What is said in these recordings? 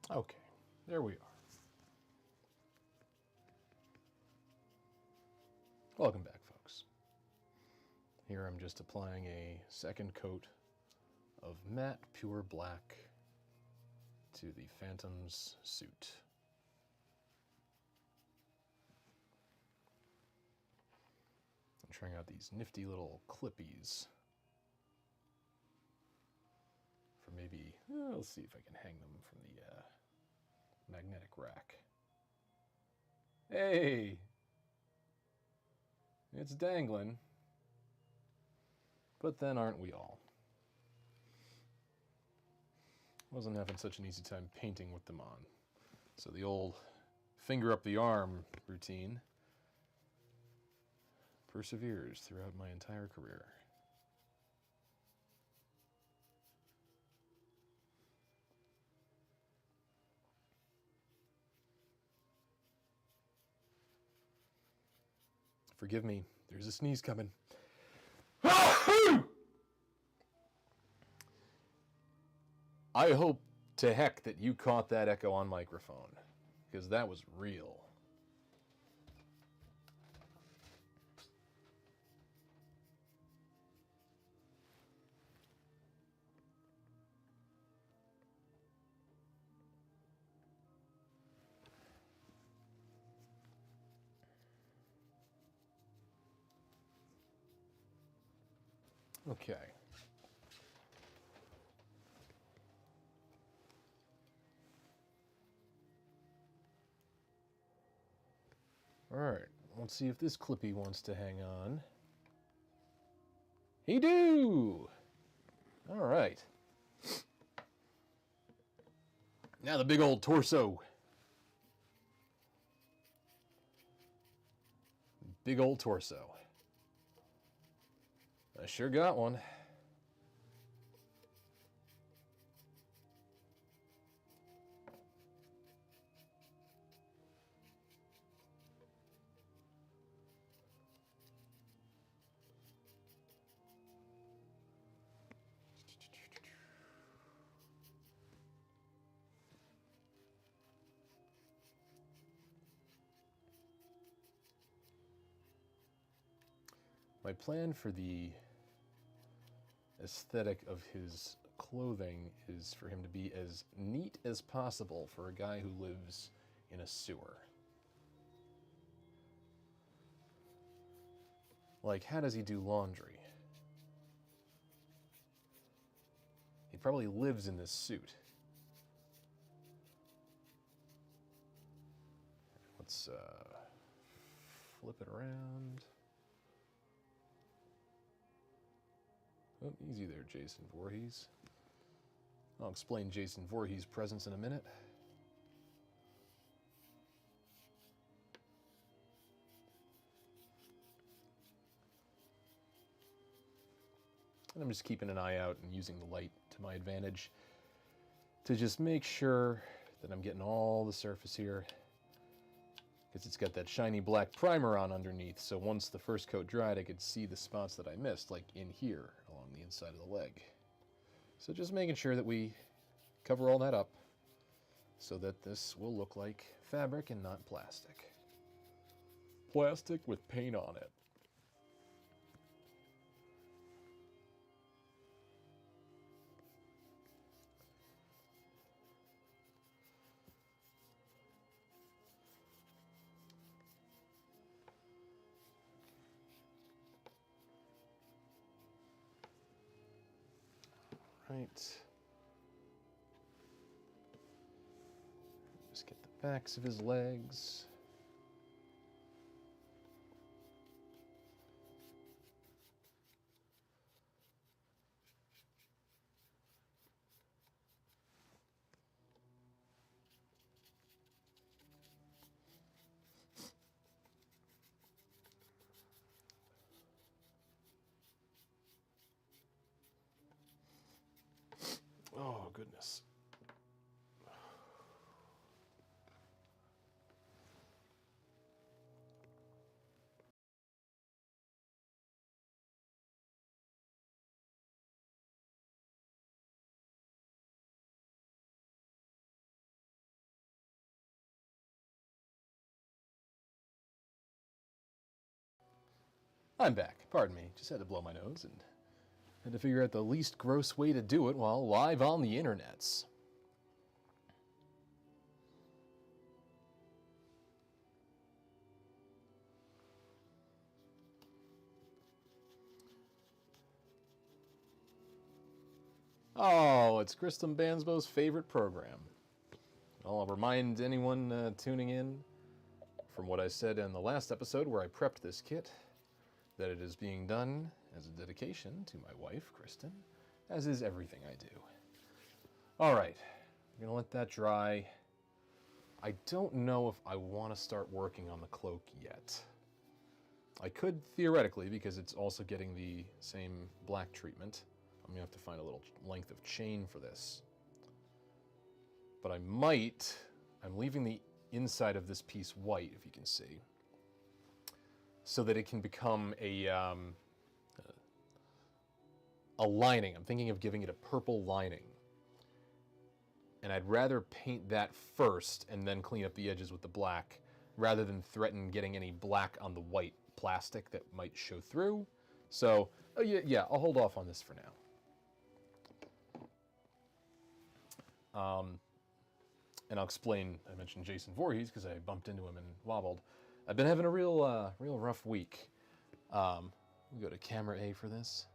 Okay, there we are. Welcome back, folks. Here I'm just applying a second coat of matte pure black to the Phantom's suit. I'm trying out these nifty little clippies for maybe, let's see if I can hang them from the magnetic rack. Hey! It's dangling. But then aren't we all? Wasn't having such an easy time painting with them on. So the old finger up the arm routine perseveres throughout my entire career. Forgive me, there's a sneeze coming. I hope to heck that you caught that echo on microphone, because that was real. Okay. Alright, let's see if this clippy wants to hang on. He do! Alright. Now the big old torso. Big old torso. I sure got one. My plan for the aesthetic of his clothing is for him to be as neat as possible for a guy who lives in a sewer. Like, how does he do laundry? He probably lives in this suit. Let's flip it around. Oh, easy there, Jason Voorhees. I'll explain Jason Voorhees' presence in a minute. And I'm just keeping an eye out and using the light to my advantage to just make sure that I'm getting all the surface here, because it's got that shiny black primer on underneath, so once the first coat dried I could see the spots that I missed, like in here along the inside of the leg. So just making sure that we cover all that up so that this will look like fabric and not plastic. Plastic with paint on it. Right. Just get the backs of his legs. Oh, goodness. I'm back. Pardon me. Just had to blow my nose and had to figure out the least gross way to do it while live on the internets. Oh, it's Kristen Bansbo's favorite program. Well, I'll remind anyone tuning in from what I said in the last episode where I prepped this kit that it is being done as a dedication to my wife, Kristen, as is everything I do. All right, I'm going to let that dry. I don't know if I want to start working on the cloak yet. I could theoretically, because it's also getting the same black treatment. I'm going to have to find a little length of chain for this. But I might, I'm leaving the inside of this piece white, if you can see, so that it can become a lining. I'm thinking of giving it a purple lining. And I'd rather paint that first and then clean up the edges with the black, rather than threaten getting any black on the white plastic that might show through. So, yeah, I'll hold off on this for now. And I'll explain, I mentioned Jason Voorhees because I bumped into him and wobbled. I've been having a real rough week. We go to camera A for this.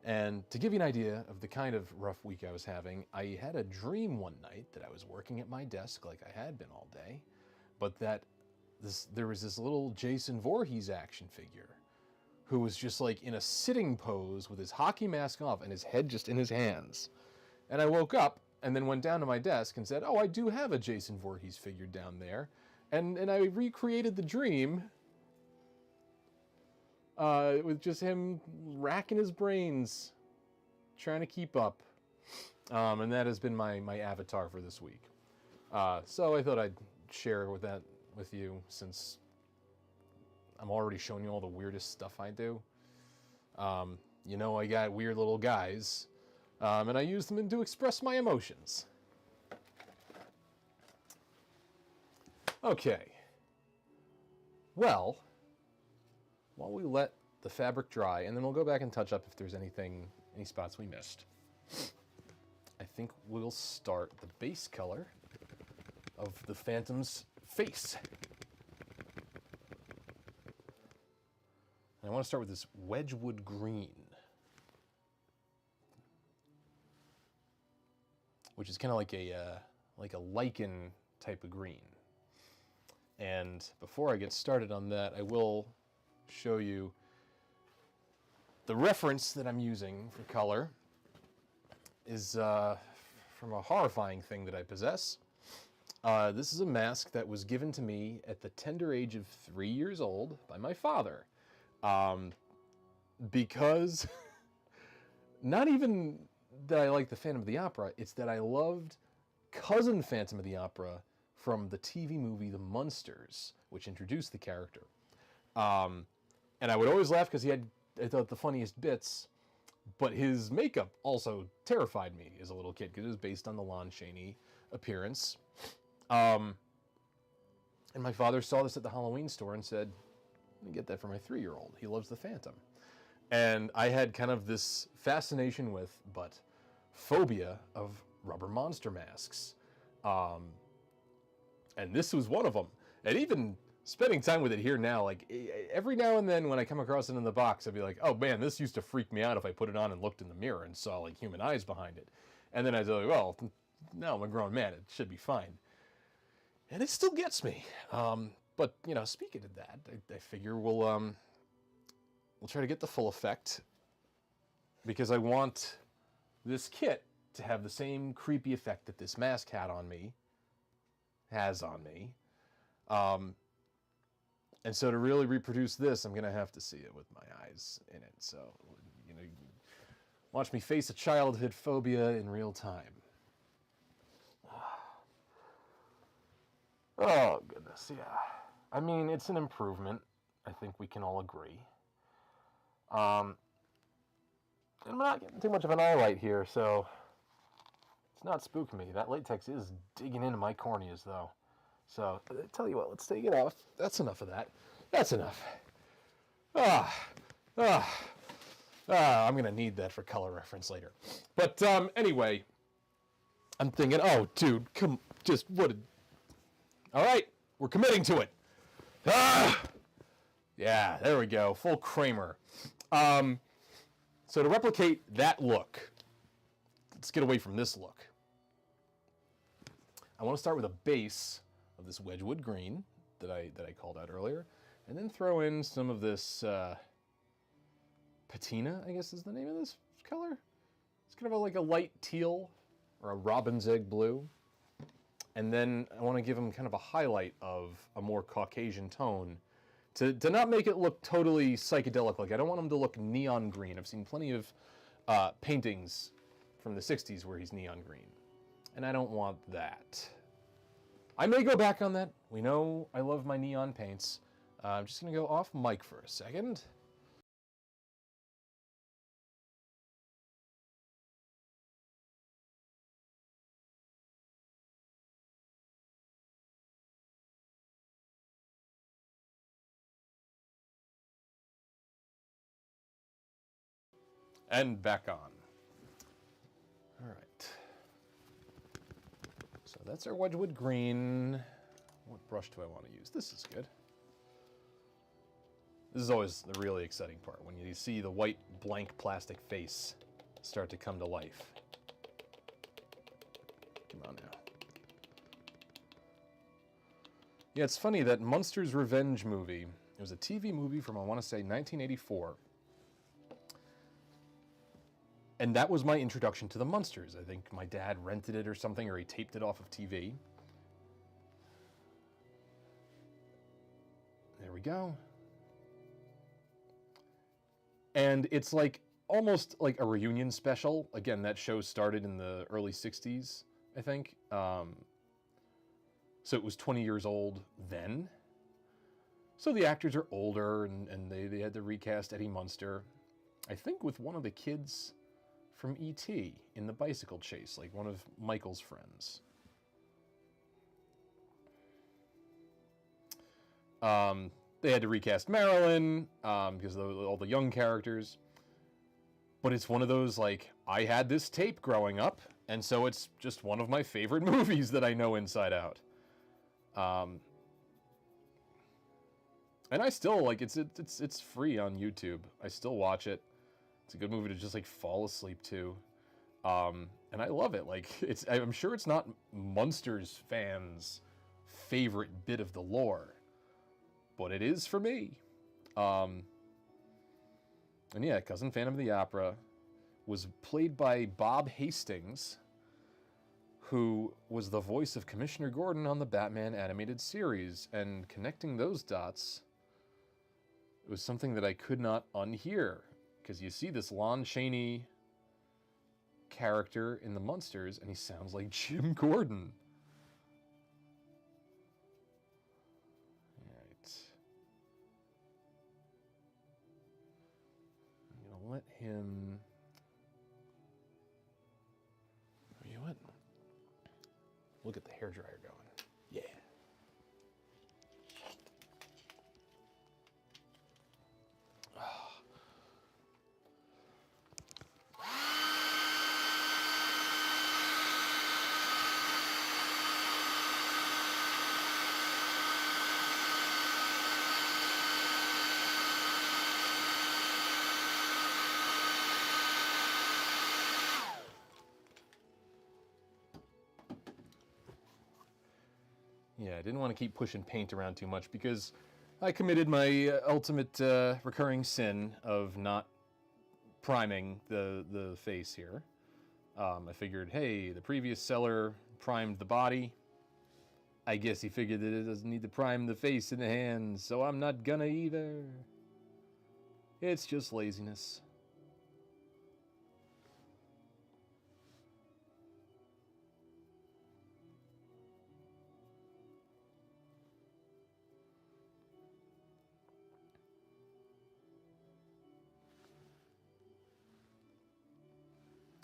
And to give you an idea of the kind of rough week I was having, I had a dream one night that I was working at my desk like I had been all day, but that there was this little Jason Voorhees action figure who was just like in a sitting pose with his hockey mask off and his head just in his hands. And I woke up and then went down to my desk and said, oh, I do have a Jason Voorhees figure down there. And I recreated the dream with just him racking his brains, trying to keep up. And that has been my avatar for this week. So I thought I'd share that with you since I'm already showing you all the weirdest stuff I do. You know, I got weird little guys. And I use them to express my emotions. Okay. Well, while we let the fabric dry, and then we'll go back and touch up if there's any spots we missed. I think we'll start the base color of the Phantom's face. And I want to start with this Wedgwood green, which is kind of like a lichen type of green. And before I get started on that, I will show you the reference that I'm using for color is from a horrifying thing that I possess. This is a mask that was given to me at the tender age of 3 years old by my father. Because not even that I like the Phantom of the Opera, it's that I loved Cousin Phantom of the Opera from the TV movie The Munsters, which introduced the character. And I would always laugh because I thought the funniest bits, but his makeup also terrified me as a little kid because it was based on the Lon Chaney appearance. And my father saw this at the Halloween store and said, "Let me get that for my 3-year-old. He loves the Phantom." And I had kind of this fascination with, but phobia of rubber monster masks. And this was one of them. And even spending time with it here now, like every now and then when I come across it in the box, I'd be like, oh man, this used to freak me out if I put it on and looked in the mirror and saw like human eyes behind it. And then I'd be like, well, now I'm a grown man, it should be fine. And it still gets me. But, you know, speaking of that, I figure we'll try to get the full effect because I want this kit to have the same creepy effect that this mask has on me. And so to really reproduce this, I'm going to have to see it with my eyes in it. So, you know, watch me face a childhood phobia in real time. Oh, goodness, yeah. I mean, it's an improvement. I think we can all agree. And I'm not getting too much of an eye light here, so it's not spooking me. That latex is digging into my corneas, though. So, I tell you what, let's take it off. That's enough of that. That's enough. Ah, ah, I'm going to need that for color reference later. But anyway, I'm thinking, oh, dude, come, just what? All right, we're committing to it. Ah, yeah, there we go, full Kramer. So to replicate that look, let's get away from this look. I want to start with a base of this Wedgwood green that I called out earlier, and then throw in some of this patina, I guess is the name of this color. It's kind of like a light teal or a robin's egg blue. And then I want to give them kind of a highlight of a more Caucasian tone to not make it look totally psychedelic. Like, I don't want him to look neon green. I've seen plenty of paintings from the 60s where he's neon green. And I don't want that. I may go back on that. We know I love my neon paints. I'm just going to go off mic for a second. And back on. All right. So that's our Wedgwood green. What brush do I want to use? This is good. This is always the really exciting part, when you see the white blank plastic face start to come to life. Come on now. Yeah, it's funny, that Munster's Revenge movie, it was a TV movie from, I want to say, 1984. And that was my introduction to the Munsters. I think my dad rented it or something, or he taped it off of TV. There we go. And it's like almost like a reunion special. Again, that show started in the early 60s, I think. So it was 20 years old then. So the actors are older, and they had to recast Eddie Munster. I think with one of the kids from E.T. in the bicycle chase, like one of Michael's friends. They had to recast Marilyn because of all the young characters. But it's one of those, like, I had this tape growing up, and so it's just one of my favorite movies that I know inside out. And I still, like, it's free on YouTube. I still watch it. It's a good movie to just, like, fall asleep to. And I love it. Like, I'm sure it's not Munsters fans' favorite bit of the lore, but it is for me. And yeah, Cousin Phantom of the Opera was played by Bob Hastings, who was the voice of Commissioner Gordon on the Batman animated series. And connecting those dots, it was something that I could not unhear. Because you see this Lon Chaney character in the Munsters, and he sounds like Jim Gordon. All right. I'm going to let him... You know what? Look at the hairdryer going. Yeah. Yeah, I didn't want to keep pushing paint around too much because I committed my ultimate recurring sin of not priming the face here. I figured, hey, the previous seller primed the body. I guess he figured that it doesn't need to prime the face and the hands, so I'm not gonna either. It's just laziness.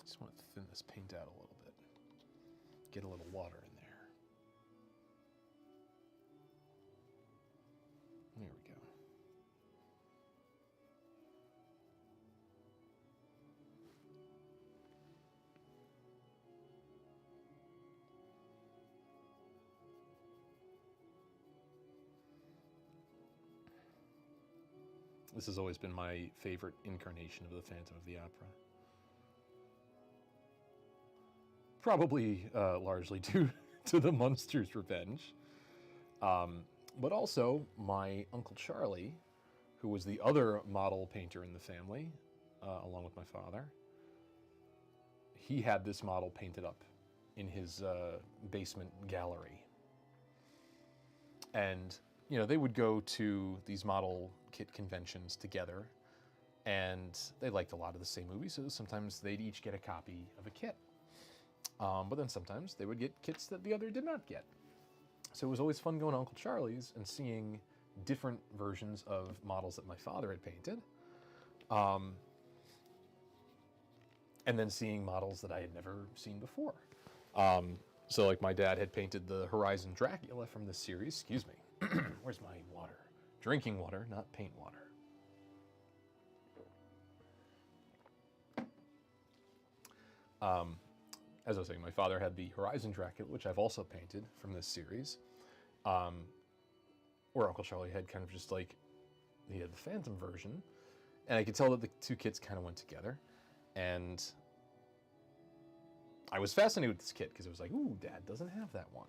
Just want to thin this paint out a little bit. Get a little water in there. There we go. This has always been my favorite incarnation of the Phantom of the Opera. Probably largely due to the Munster's Revenge. But also my Uncle Charlie, who was the other model painter in the family, along with my father. He had this model painted up in his basement gallery. And, you know, they would go to these model kit conventions together, and they liked a lot of the same movies, so sometimes they'd each get a copy of a kit. But then sometimes they would get kits that the other did not get. So it was always fun going to Uncle Charlie's and seeing different versions of models that my father had painted. And then seeing models that I had never seen before. So like my dad had painted the Horizon Dracula from this series. Excuse me. Where's my water? Drinking water, not paint water. As I was saying, my father had the Horizon Dracula, which I've also painted from this series. Or Uncle Charlie had kind of just like, he had the Phantom version. And I could tell that the two kits kind of went together. And I was fascinated with this kit because it was like, ooh, Dad doesn't have that one.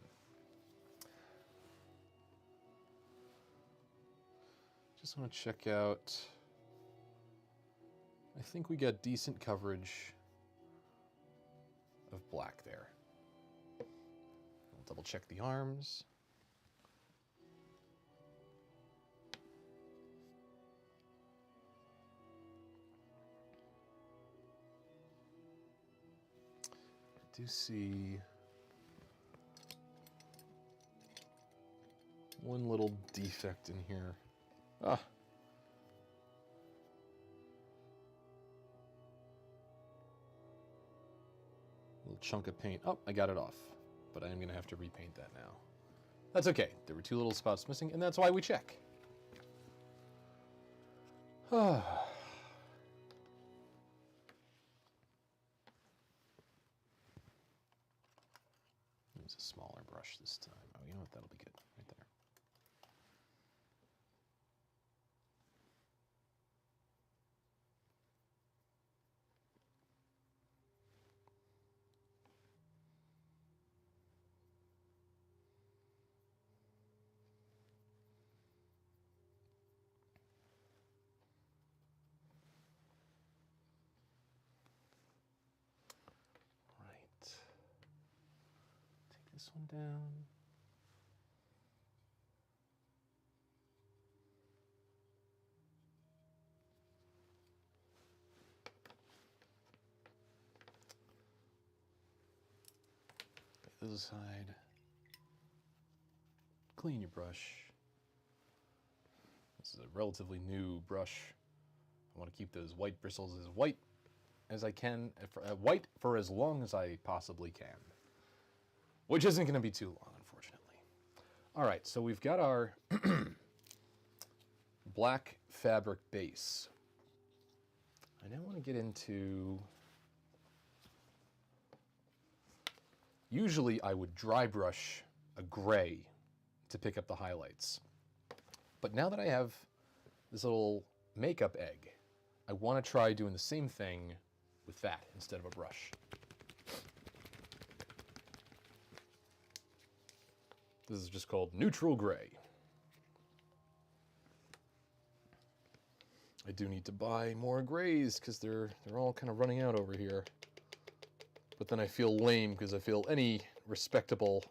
Just want to check out. I think we got decent coverage of black there. We'll double check the arms. I do see one little defect in here. Ah. Little chunk of paint. Oh, I got it off. But I am going to have to repaint that now. That's okay. There were two little spots missing, and that's why we check. Ah. Use a smaller brush this time. Oh, you know what? That'll be good. Right there. This one down. The other side. Clean your brush. This is a relatively new brush. I want to keep those white bristles as white as I can, white for as long as I possibly can. Which isn't going to be too long, unfortunately. All right, so we've got our black fabric base. I now want to get into... Usually I would dry brush a gray to pick up the highlights. But now that I have this little makeup egg, I want to try doing the same thing with that instead of a brush. This is just called neutral gray. I do need to buy more grays because they're all kind of running out over here. But then I feel lame because I feel any respectable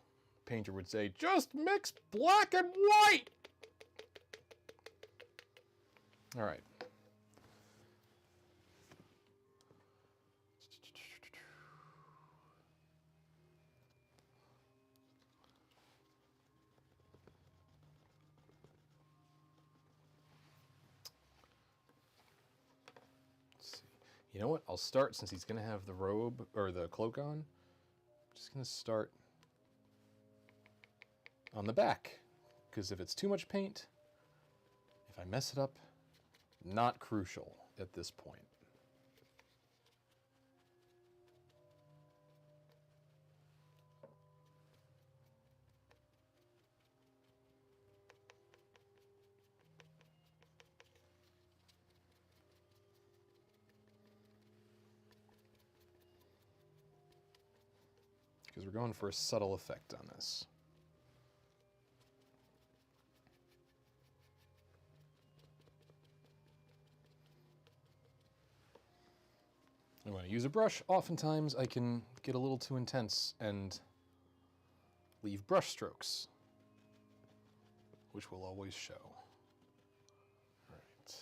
painter would say, just mix black and white! All right. You know what? I'll start, since he's going to have the robe, or the cloak on, I'm just going to start on the back. Because if it's too much paint, if I mess it up, not crucial at this point. because we're going for a subtle effect on this. And when I use a brush, oftentimes I can get a little too intense and leave brush strokes, which will always show. All right.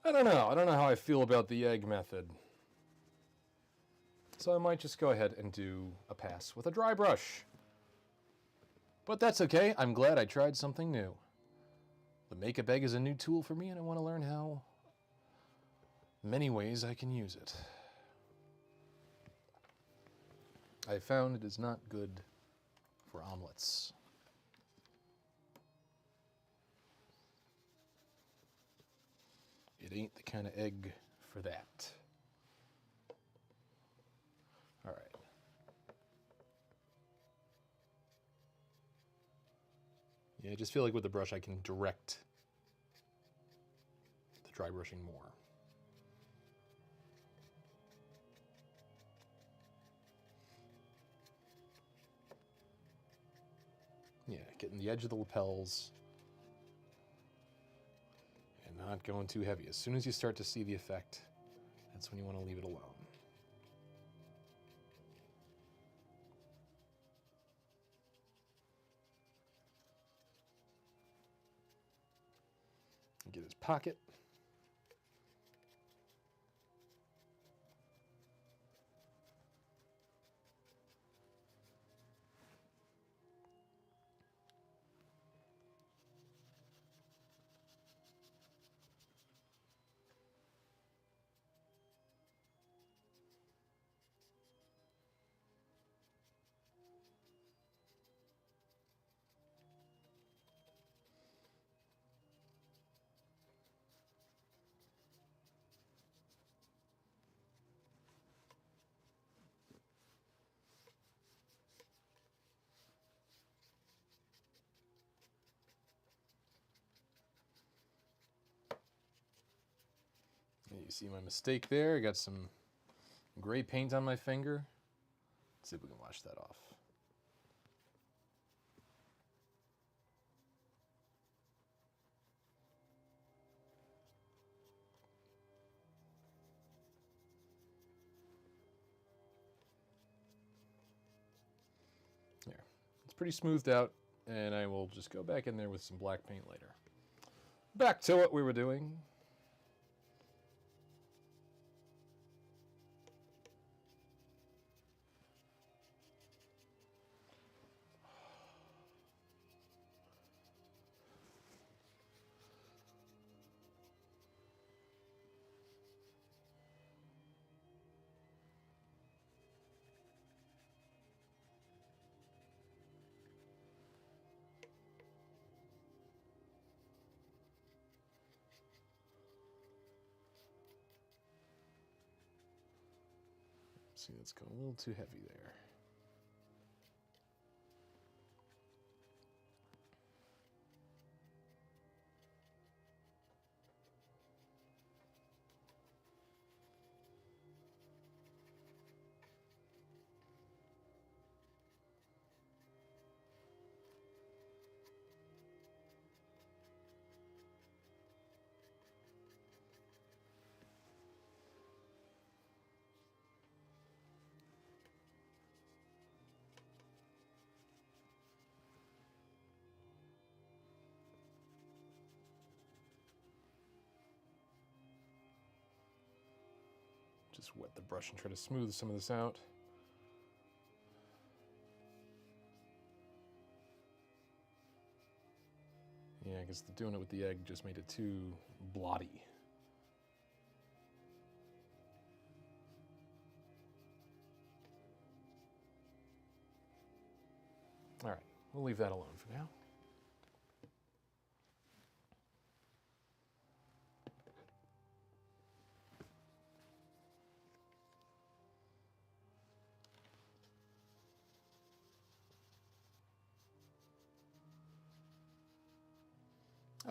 I don't know. I don't know how I feel about the egg method. So I might just go ahead and do a pass with a dry brush. But that's okay. I'm glad I tried something new. The makeup egg is a new tool for me, and I want to learn how many ways I can use it. I found it is not good for omelets. It ain't the kind of egg for that. All right. Yeah, I just feel like with the brush I can direct the dry brushing more. Yeah, getting the edge of the lapels and not going too heavy. As soon as you start to see the effect, that's when you want to leave it alone. Get his pocket. You see my mistake there. I got some gray paint on my finger. Let's see if we can wash that off. There. It's pretty smoothed out, and I will just go back in there with some black paint later. Back to what we were doing. See, that's going a little too heavy there. just wet the brush and try to smooth some of this out. Yeah, I guess doing it with the egg just made it too blotty. All right, we'll leave that alone for now.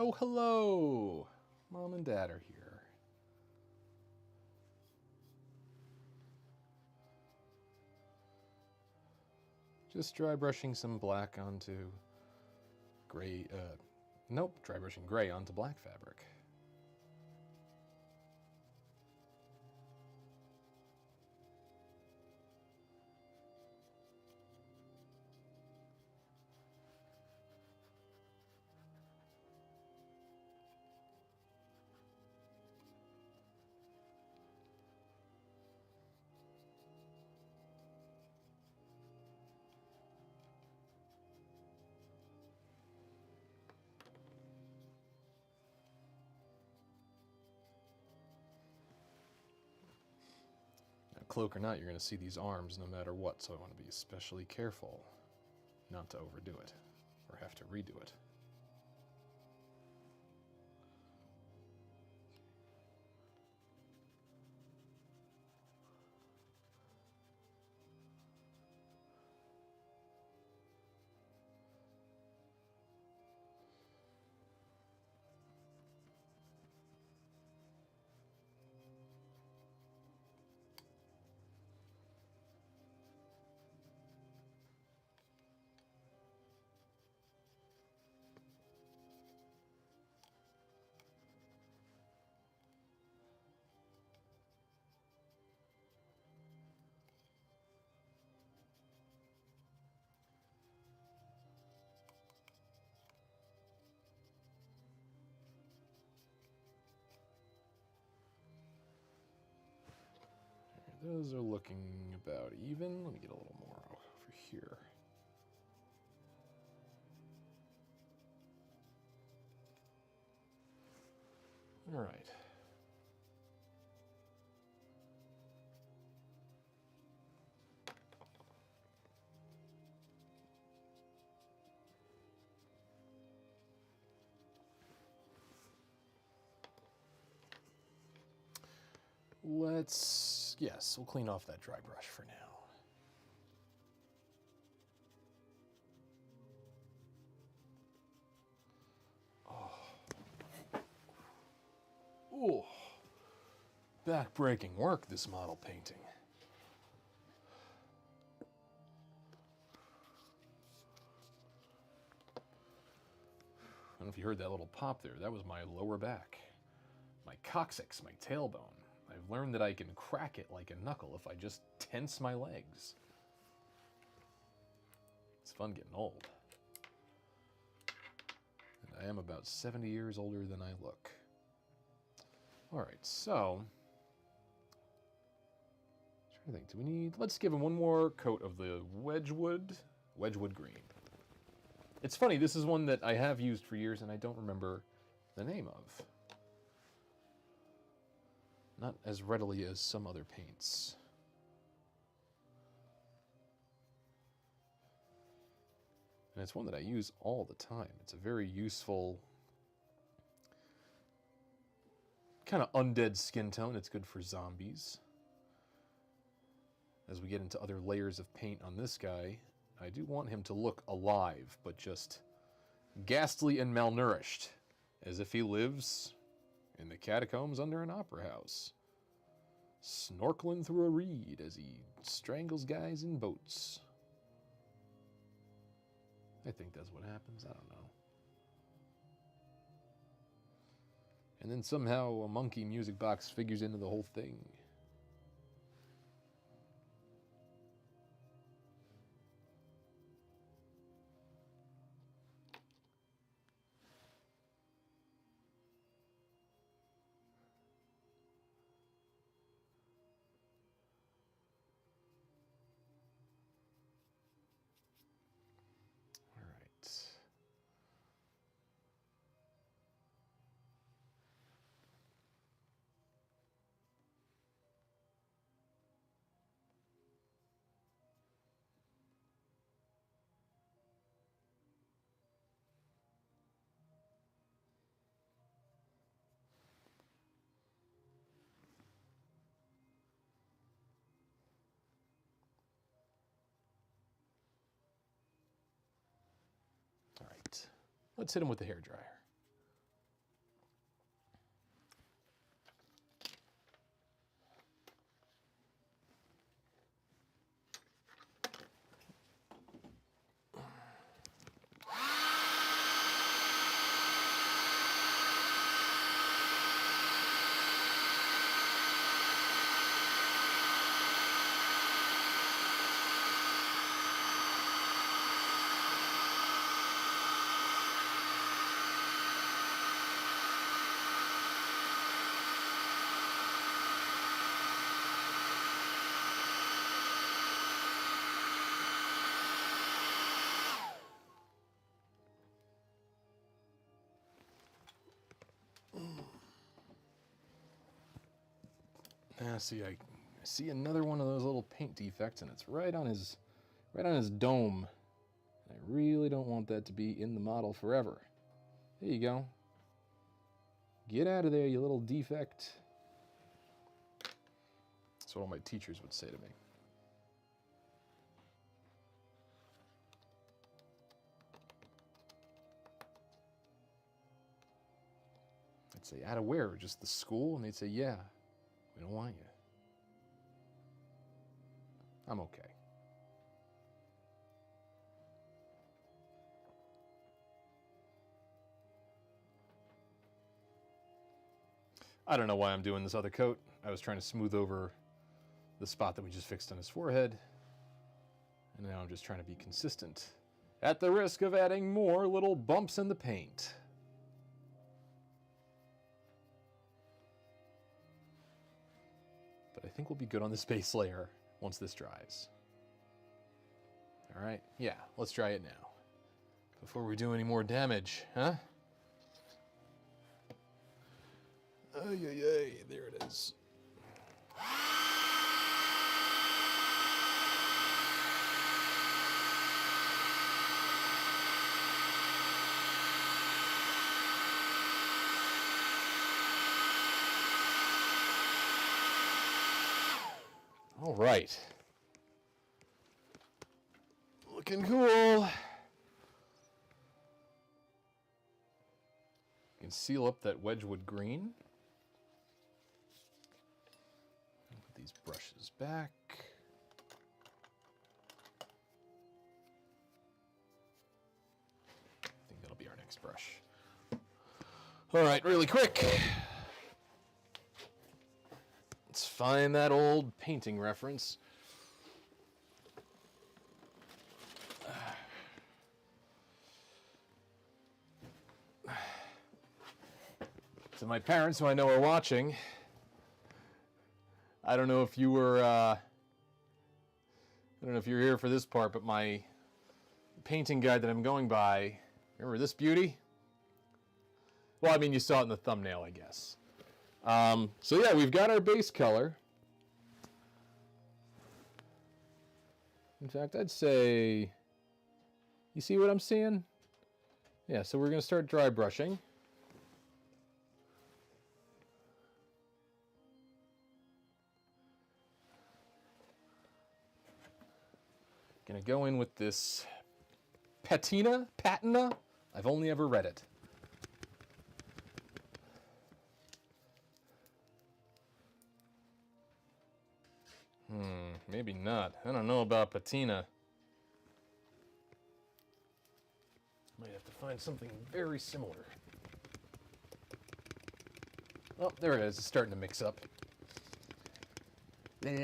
Oh, hello! Mom and Dad are here. Just dry brushing some black onto gray, nope, dry brushing gray onto black fabric. Cloak or not, you're going to see these arms no matter what, so I want to be especially careful not to overdo it or have to redo it. Those are looking about even. Let me get a little more over here. All right. Yes, we'll clean off that dry brush for now. Oh, back-breaking work, this model painting. I don't know if you heard that little pop there. That was my lower back, my coccyx, my tailbone. I've learned that I can crack it like a knuckle if I just tense my legs. It's fun getting old. And I am about 70 years older than I look. All right, so I'm trying to think. Do we need? Let's give him one more coat of the Wedgwood green. It's funny. This is one that I have used for years, and I don't remember the name of. Not as readily as some other paints. And it's one that I use all the time. It's a very useful kind of undead skin tone. It's good for zombies. As we get into other layers of paint on this guy, I do want him to look alive, but just ghastly and malnourished, as if he lives in the catacombs under an opera house, snorkeling through a reed as he strangles guys in boats. I think that's what happens. I don't know. And then somehow a monkey music box figures into the whole thing. Let's hit him with the hairdryer. See, I see another one of those little paint defects, and it's right on his dome. I really don't want that to be in the model forever. There you go. Get out of there, you little defect. That's what all my teachers would say to me. I'd say, out of where? Just the school? And they'd say, yeah, we don't want you. I'm okay. I don't know why I'm doing this other coat. I was trying to smooth over the spot that we just fixed on his forehead. And now I'm just trying to be consistent, at the risk of adding more little bumps in the paint. But I think we'll be good on this base layer once this dries. All right, yeah, let's dry it now before we do any more damage, huh? Ay, ay, ay, there it is. All right. Looking cool. You can seal up that Wedgwood green. Put these brushes back. I think that'll be our next brush. All right, really quick. Let's find that old painting reference. To my parents, who I know are watching, I don't know if you were, I don't know if you're here for this part, but my painting guide that I'm going by, remember this beauty? Well, I mean, you saw it in the thumbnail, I guess. So yeah, we've got our base color. In fact, I'd say, you see what I'm seeing? Yeah, so we're going to start dry brushing. Gonna go in with this patina? I've only ever read it. Maybe not. I don't know about patina. Might have to find something very similar. Oh, there it is. It's starting to mix up. Come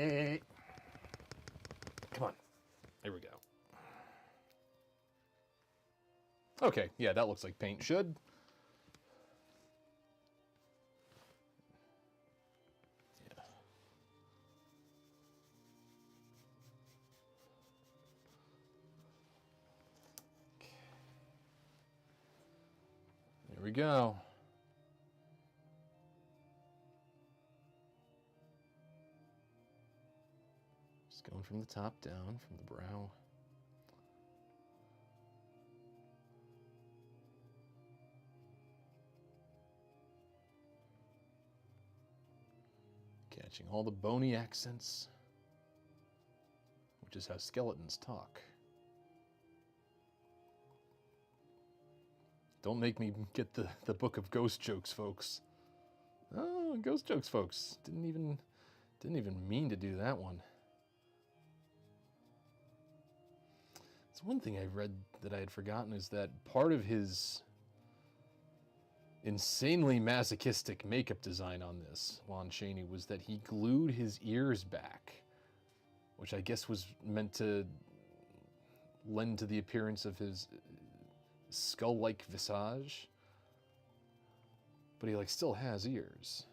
on. There we go. Okay, yeah, that looks like paint should. Yeah. Okay. There we go. Just going from the top down, from the brow. Catching all the bony accents, which is how skeletons talk. Don't make me get the book of ghost jokes, folks. Oh, ghost jokes, folks. Didn't even mean to do that one. It's one thing I read that I had forgotten is that part of his insanely masochistic makeup design on this, Lon Chaney, was that he glued his ears back, which I guess was meant to lend to the appearance of his skull-like visage. But he still has ears.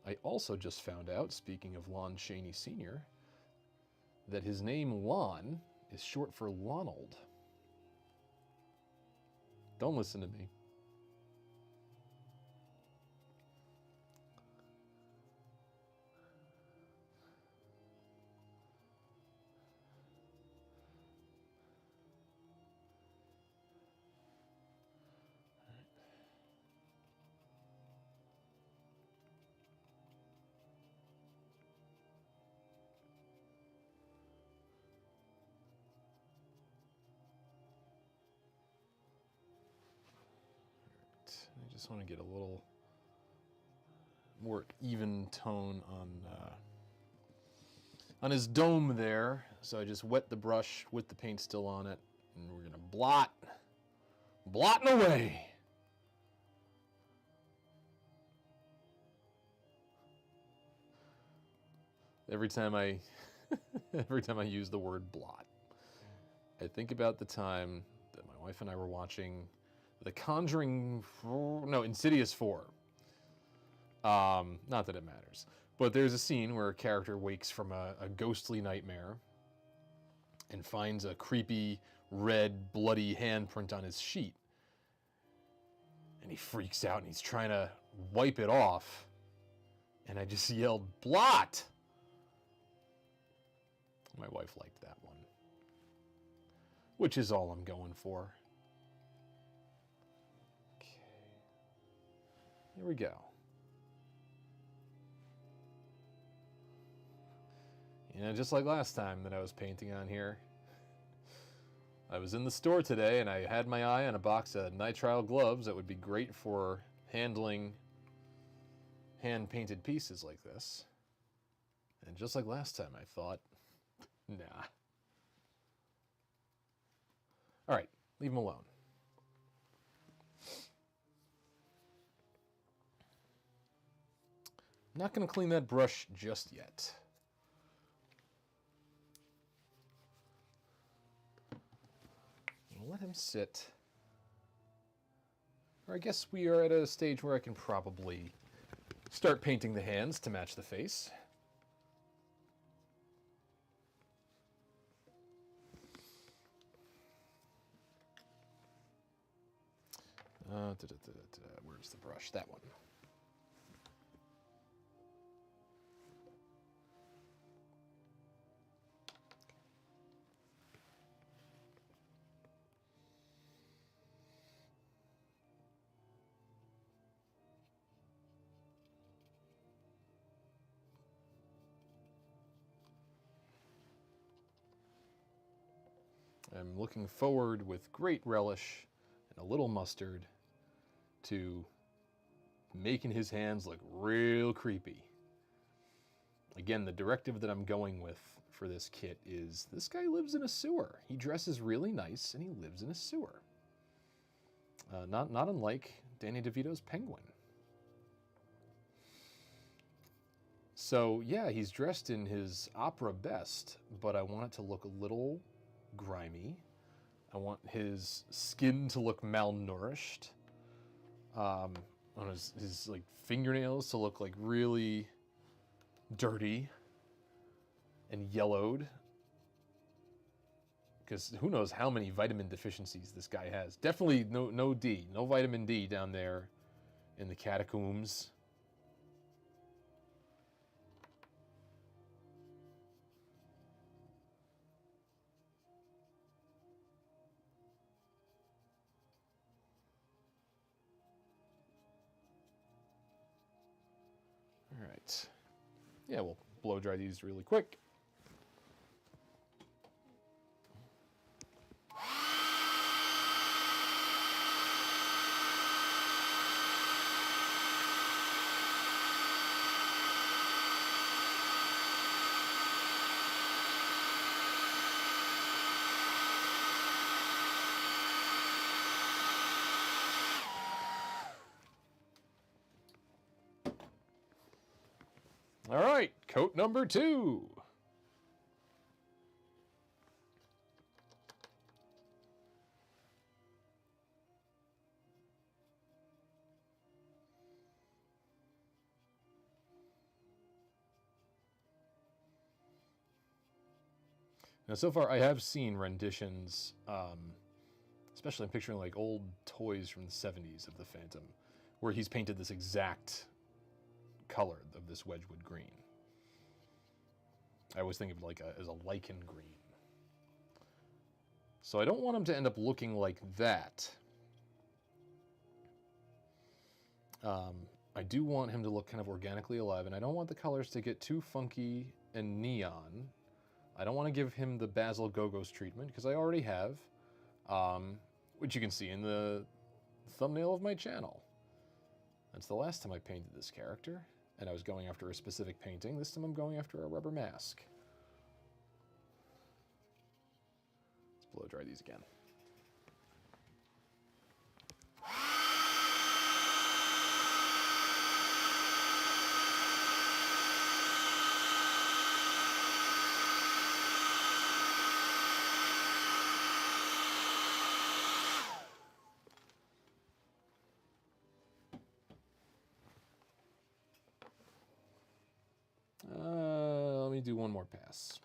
I also just found out, speaking of Lon Chaney Sr., that his name Lon is short for Lonald. Don't listen to me. I just want to get a little more even tone on his dome there. So I just wet the brush with the paint still on it, and we're gonna blotting away. Every time I use the word blot, I think about the time that my wife and I were watching The Conjuring, Insidious 4. Not that it matters. But there's a scene where a character wakes from a ghostly nightmare and finds a creepy, red, bloody handprint on his sheet. And he freaks out and he's trying to wipe it off. And I just yelled, "Blot!" My wife liked that one. Which is all I'm going for. Okay. Here we go. Just like last time that I was painting on here, I was in the store today and I had my eye on a box of nitrile gloves that would be great for handling hand-painted pieces like this. And just like last time, I thought, nah. All right, leave them alone. I'm not going to clean that brush just yet. I'll let him sit. Or I guess we are at a stage where I can probably start painting the hands to match the face. Where's the brush? That one. I'm looking forward with great relish and a little mustard to making his hands look real creepy. Again, the directive that I'm going with for this kit is this guy lives in a sewer. He dresses really nice and he lives in a sewer. Not unlike Danny DeVito's Penguin. So yeah, he's dressed in his opera best, but I want it to look a little grimy. I want his skin to look malnourished. I want his like fingernails to look like really dirty and yellowed. Because who knows how many vitamin deficiencies this guy has. Definitely no D, no vitamin D down there in the catacombs. All right. Yeah, we'll blow dry these really quick. Coat number 2. Now, so far, I have seen renditions, especially I'm picturing like old toys from the 70s of the Phantom, where he's painted this exact color of this Wedgwood green. I always think of it like as a lichen green. So I don't want him to end up looking like that. I do want him to look kind of organically alive, and I don't want the colors to get too funky and neon. I don't want to give him the Basil Gogos treatment, because I already have, which you can see in the thumbnail of my channel. That's the last time I painted this character, and I was going after a specific painting. This time I'm going after a rubber mask. Let's blow dry these again. Let me do one more pass.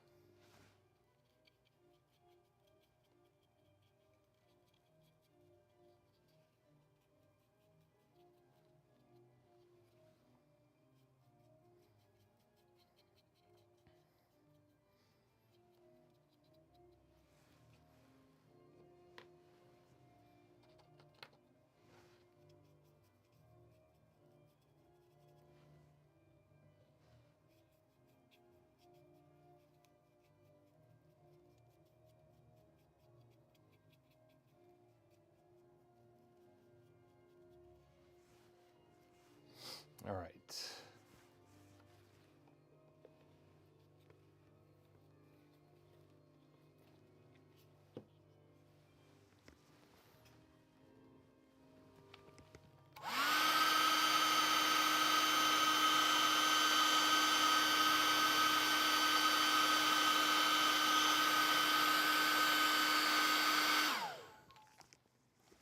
All right.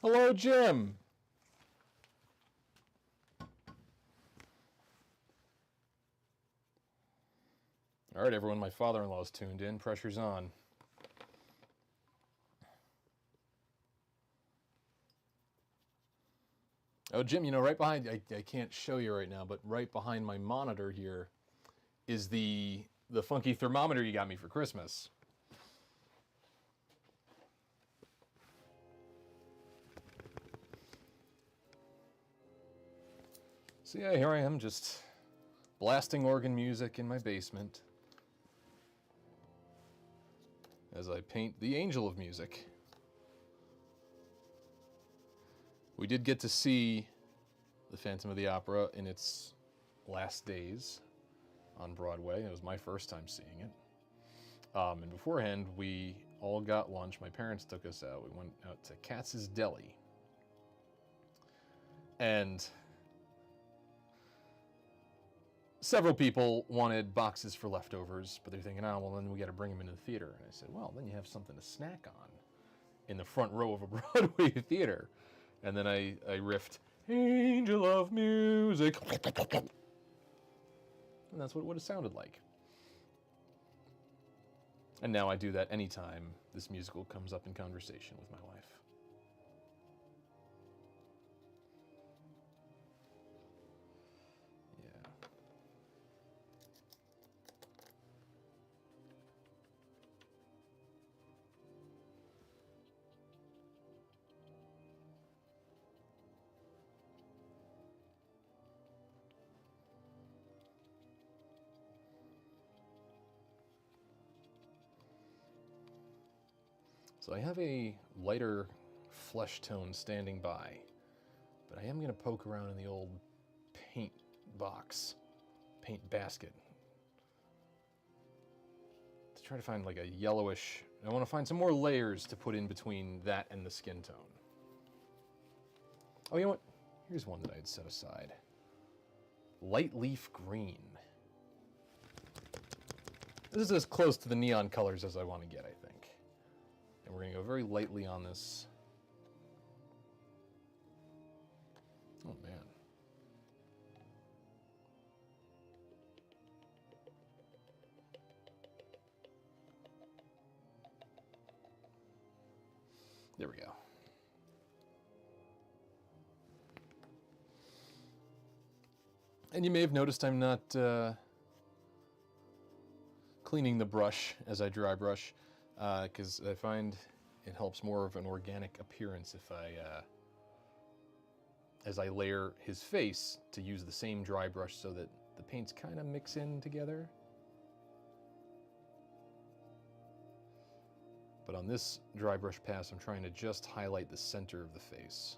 Hello, Jim. All right, everyone, my father-in-law's tuned in. Pressure's on. Oh, Jim, you know, right behind, I can't show you right now, but right behind my monitor here is the funky thermometer you got me for Christmas. So yeah, here I am, just blasting organ music in my basement as I paint the Angel of Music. We did get to see the Phantom of the Opera in its last days on Broadway. It was my first time seeing it. And beforehand, we all got lunch. My parents took us out. We went out to Katz's Deli. And several people wanted boxes for leftovers, but they're thinking, oh, well, then we got to bring them into the theater. And I said, well, then you have something to snack on in the front row of a Broadway theater. And then I riffed, Angel of Music. And that's what it sounded like. And now I do that anytime this musical comes up in conversation with my wife. So I have a lighter flesh tone standing by, but I am going to poke around in the old paint box, paint basket, to try to find like a yellowish, I want to find some more layers to put in between that and the skin tone. Oh, you know what? Here's one that I had set aside. Light leaf green. This is as close to the neon colors as I want to get, I think. And we're going to go very lightly on this. Oh, man. There we go. And you may have noticed I'm not cleaning the brush as I dry brush, because I find it helps more of an organic appearance if as I layer his face, to use the same dry brush so that the paints kind of mix in together. But on this dry brush pass, I'm trying to just highlight the center of the face.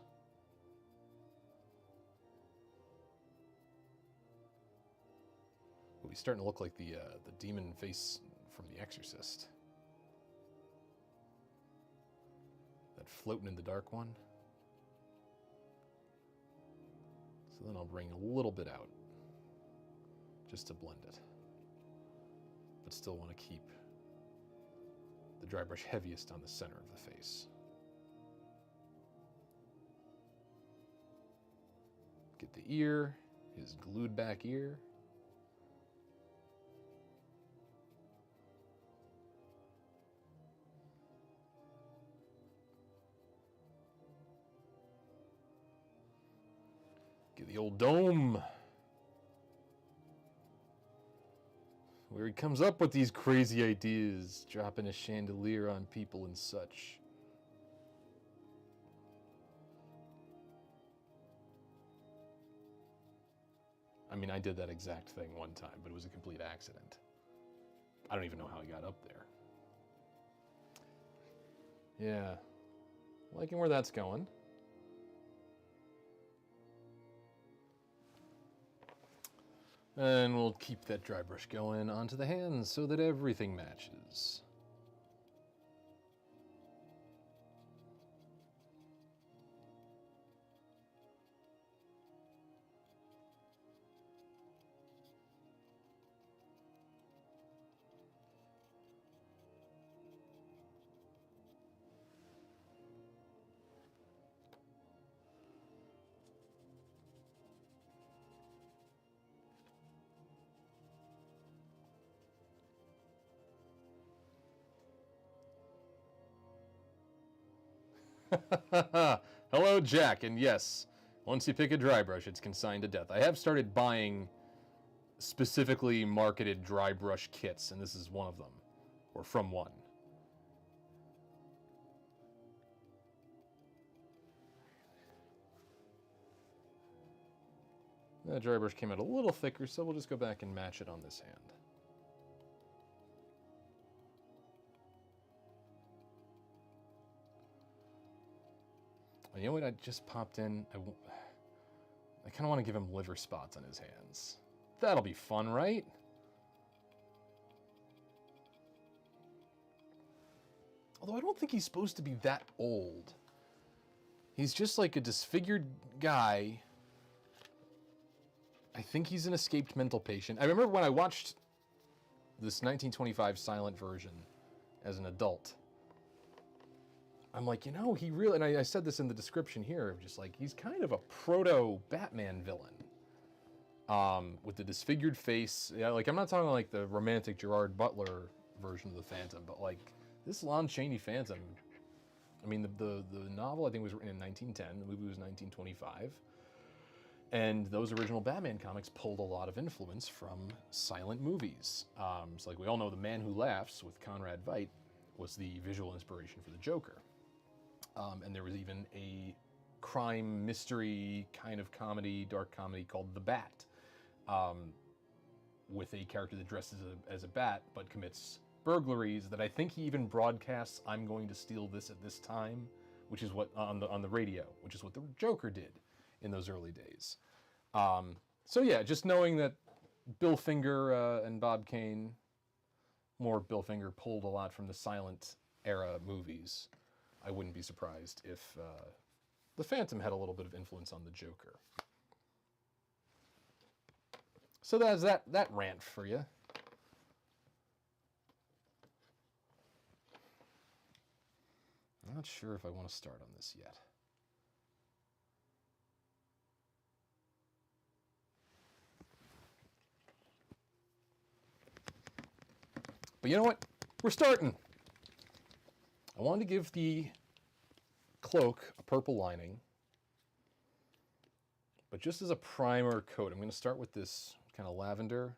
Ooh, he's starting to look like the demon face from The Exorcist. That floating in the dark one. So then I'll bring a little bit out, just to blend it. But still want to keep the dry brush heaviest on the center of the face. Get the ear, his glued back ear. Get the old dome. Where he comes up with these crazy ideas, dropping a chandelier on people and such. I mean, I did that exact thing one time, but it was a complete accident. I don't even know how he got up there. Yeah. Liking where that's going. And we'll keep that dry brush going onto the hands so that everything matches. Hello, Jack, and yes, once you pick a dry brush, it's consigned to death. I have started buying specifically marketed dry brush kits, and this is one of them, or from one. That dry brush came out a little thicker, so we'll just go back and match it on this hand. You know what I just popped in? I kind of want to give him liver spots on his hands. That'll be fun, right? Although I don't think he's supposed to be that old. He's just like a disfigured guy. I think he's an escaped mental patient. I remember when I watched this 1925 silent version as an adult. I'm like, you know, he really, and I said this in the description here, just like, he's kind of a proto-Batman villain. With the disfigured face. Yeah, like, I'm not talking like the romantic Gerard Butler version of the Phantom, but like, this Lon Chaney Phantom, I mean, the novel, I think, was written in 1910, the movie was 1925, and those original Batman comics pulled a lot of influence from silent movies. So like, we all know The Man Who Laughs with Conrad Veidt was the visual inspiration for the Joker. And there was even a crime mystery kind of comedy, dark comedy called The Bat, with a character that dresses as a bat but commits burglaries. That I think he even broadcasts, "I'm going to steal this at this time," which is what on the radio, which is what the Joker did in those early days. So yeah, just knowing that Bill Finger and Bob Kane, more Bill Finger, pulled a lot from the silent era movies. I wouldn't be surprised if the Phantom had a little bit of influence on the Joker. So that's that rant for you. not sure if I want to start on this yet. But you know what? We're starting. I wanted to give the cloak a purple lining, but just as a primer coat, I'm going to start with this kind of lavender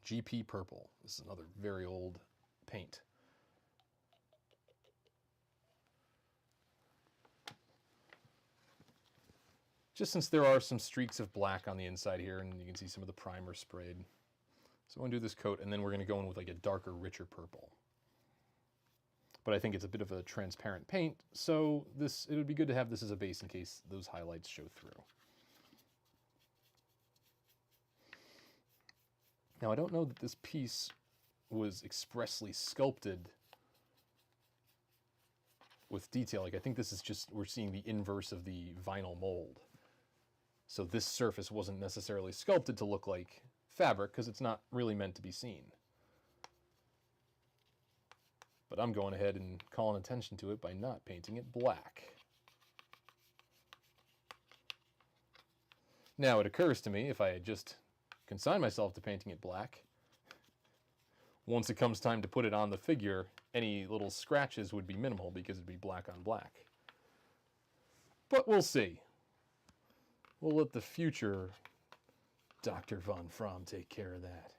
GP purple. This is another very old paint. Just since there are some streaks of black on the inside here, and you can see some of the primer sprayed. So I'm going to do this coat, and then we're going to go in with like a darker, richer purple. But I think it's a bit of a transparent paint, so it would be good to have this as a base in case those highlights show through. Now, I don't know that this piece was expressly sculpted with detail. Like, I think this is just, we're seeing the inverse of the vinyl mold. So this surface wasn't necessarily sculpted to look like fabric because it's not really meant to be seen. But I'm going ahead and calling attention to it by not painting it black. Now it occurs to me, if I had just consigned myself to painting it black, once it comes time to put it on the figure, any little scratches would be minimal because it'd be black on black. But we'll see. We'll let the future Dr. Von Fromm take care of that.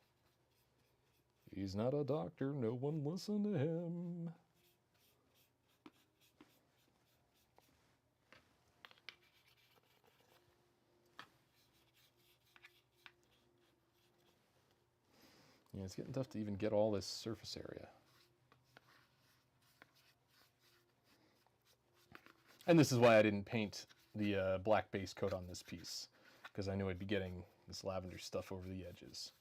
He's not a doctor, no one listen to him. Yeah, it's getting tough to even get all this surface area. And this is why I didn't paint the black base coat on this piece, because I knew I'd be getting this lavender stuff over the edges.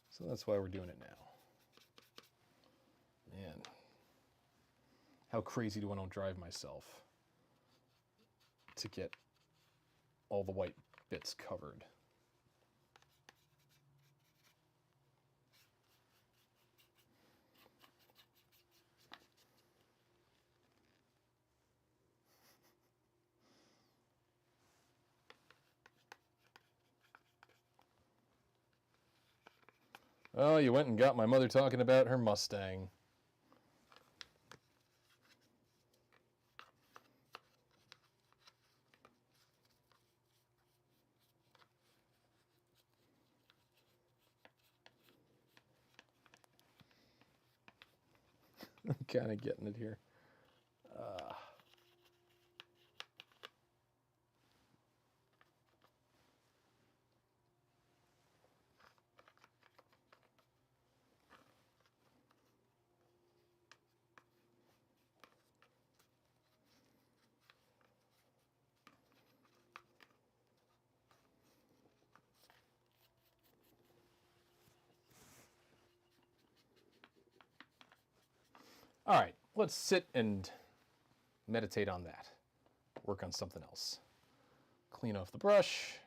So that's why we're doing it now. Man, how crazy do I not drive myself to get all the white bits covered? Oh, you went and got my mother talking about her Mustang. I'm kind of getting it here. All right, let's sit and meditate on that. Work on something else. Clean off the brush.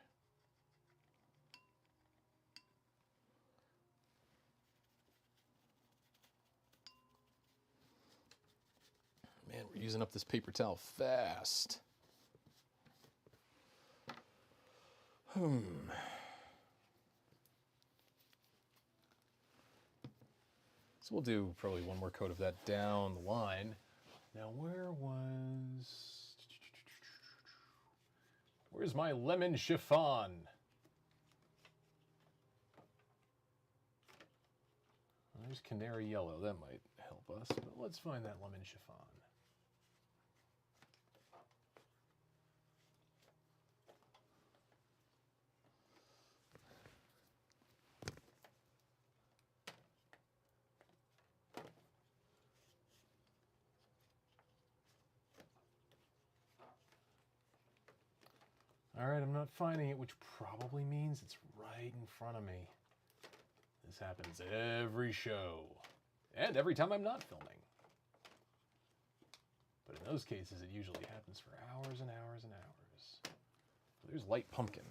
Man, we're using up this paper towel fast. So we'll do probably one more coat of that down the line. Now where's my lemon chiffon? There's canary yellow, that might help us, but let's find that lemon chiffon. All right, I'm not finding it, which probably means it's right in front of me. This happens every show, and every time I'm not filming. But in those cases, it usually happens for hours and hours and hours. There's light pumpkin.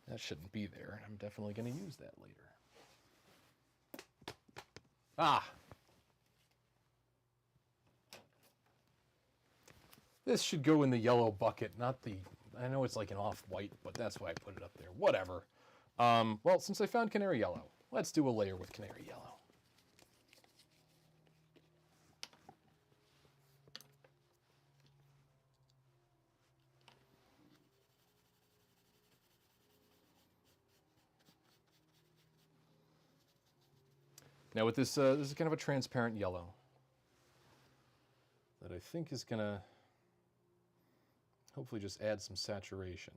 That shouldn't be there. I'm definitely going to use that later. Ah! This should go in the yellow bucket, not the... I know it's like an off-white, but that's why I put it up there. Whatever. Well, since I found canary yellow, let's do a layer with canary yellow. Now with this, this is kind of a transparent yellow that I think is going to hopefully just add some saturation.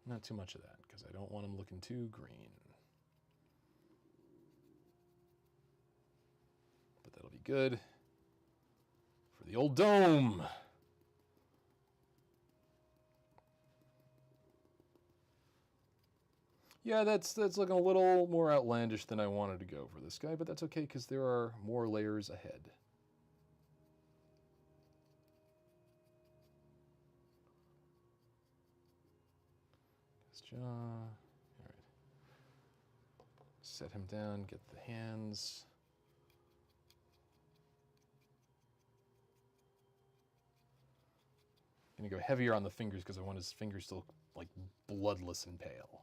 Not too much of that, because I don't want them looking too green. But that'll be good for the old dome. Yeah, that's looking a little more outlandish than I wanted to go for this guy, but that's okay, because there are more layers ahead. All right. Set him down, get the hands. I'm gonna go heavier on the fingers because I want his fingers to look like bloodless and pale.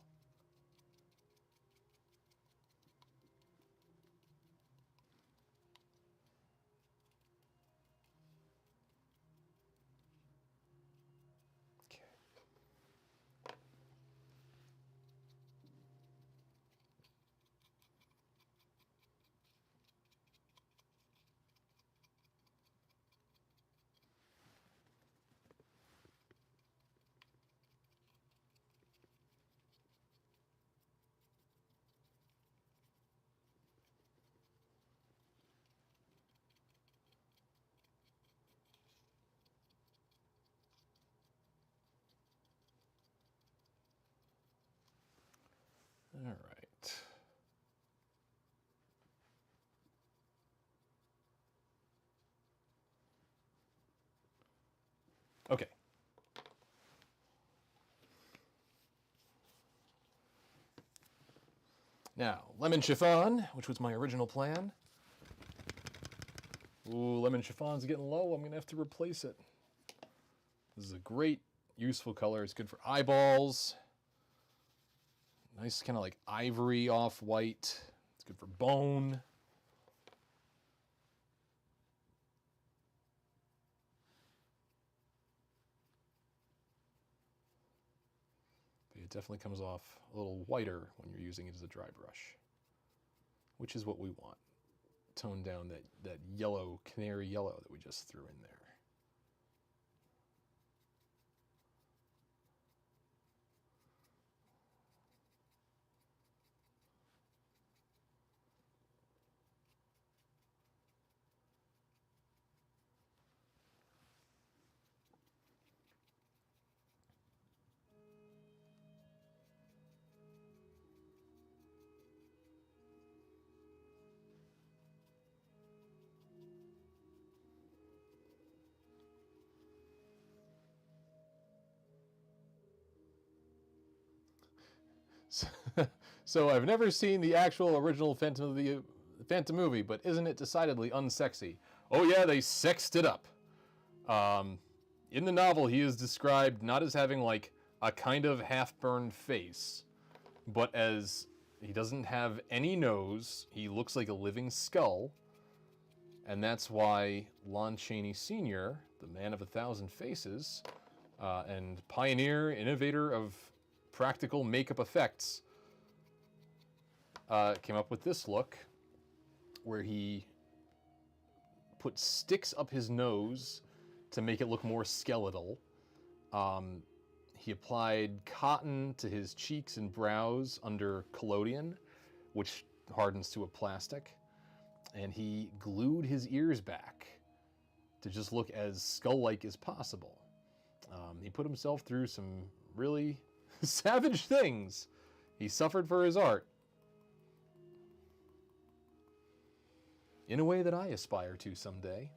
All right. Okay. Now, lemon chiffon, which was my original plan. Ooh, lemon chiffon's getting low. I'm going to have to replace it. This is a great, useful color. It's good for eyeballs. Nice kind of like ivory off-white. It's good for bone. But it definitely comes off a little whiter when you're using it as a dry brush, which is what we want. Tone down that yellow, canary yellow that we just threw in there. So I've never seen the actual original Phantom movie, but isn't it decidedly unsexy? Oh yeah, they sexed it up. In the novel, he is described not as having like a kind of half-burned face, but as he doesn't have any nose. He looks like a living skull, and that's why Lon Chaney Sr., the man of 1,000 faces, and pioneer, innovator of practical makeup effects, came up with this look where he put sticks up his nose to make it look more skeletal. He applied cotton to his cheeks and brows under collodion, which hardens to a plastic, and he glued his ears back to just look as skull-like as possible. He put himself through some really savage things. He suffered for his art. in a way that I aspire to someday.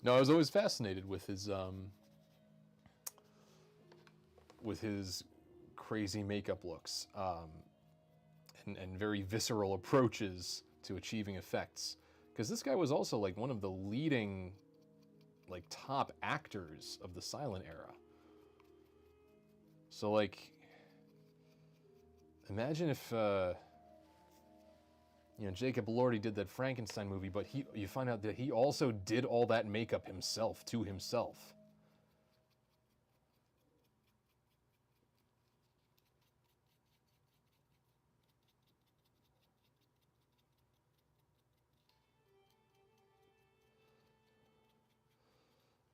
No, I was always fascinated with his crazy makeup looks, and very visceral approaches to achieving effects. Because this guy was also like one of the leading, like, top actors of the silent era. So, like, imagine if Jacob Elordi did that Frankenstein movie, but you find out that he also did all that makeup himself to himself.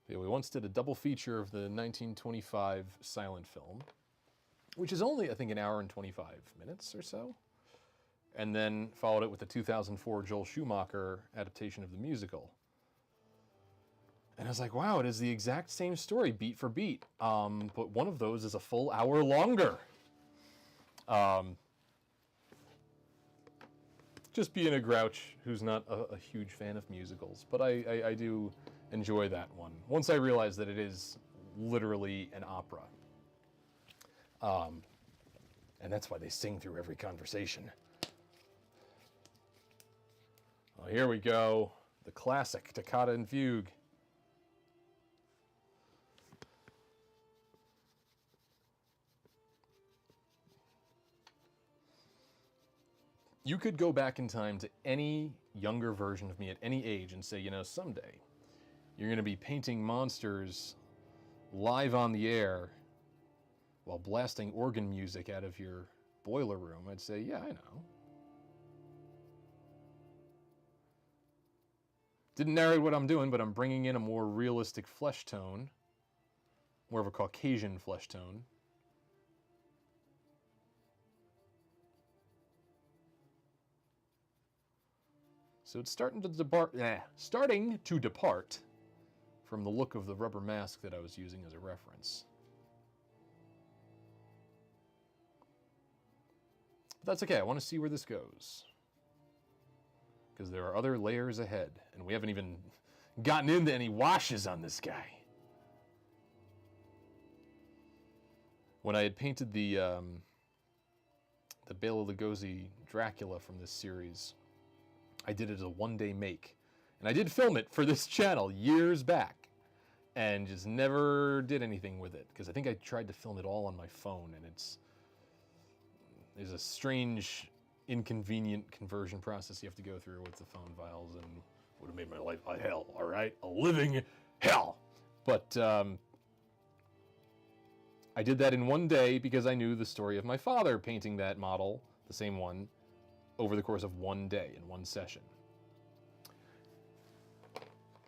Yeah, we once did a double feature of the 1925 silent film, which is only, I think, an hour and 25 minutes or so, and then followed it with the 2004 Joel Schumacher adaptation of the musical. And I was like, wow, it is the exact same story, beat for beat, but one of those is a full hour longer. Just being a grouch who's not a huge fan of musicals, but I do enjoy that one. Once I realized that it is literally an opera. And that's why they sing through every conversation. Well, here we go. The classic Toccata and Fugue. You could go back in time to any younger version of me at any age and say, someday you're going to be painting monsters live on the air while blasting organ music out of your boiler room. I'd say, yeah, I know. Didn't narrate what I'm doing, but I'm bringing in a more realistic flesh tone, more of a Caucasian flesh tone. So it's starting to depart from the look of the rubber mask that I was using as a reference. But that's okay, I want to see where this goes. Because there are other layers ahead, and we haven't even gotten into any washes on this guy. When I had painted the Bela Lugosi Dracula from this series, I did it as a one-day make. And I did film it for this channel years back, and just never did anything with it, because I think I tried to film it all on my phone, and there's a strange, inconvenient conversion process you have to go through with the phone files, and would have made my life a hell, all right? A living hell. But I did that in one day because I knew the story of my father painting that model, the same one, over the course of one day in one session.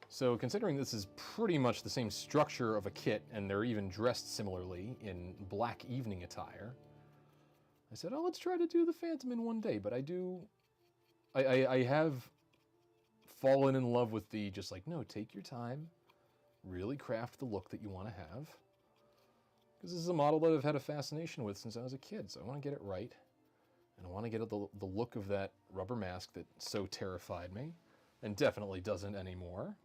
So considering this is pretty much the same structure of a kit, and they're even dressed similarly in black evening attire, I said, oh, let's try to do the Phantom in one day. But I have fallen in love with the just like, no, take your time, really craft the look that you want to have. Because this is a model that I've had a fascination with since I was a kid, so I want to get it right. And I want to get the look of that rubber mask that so terrified me, and definitely doesn't anymore.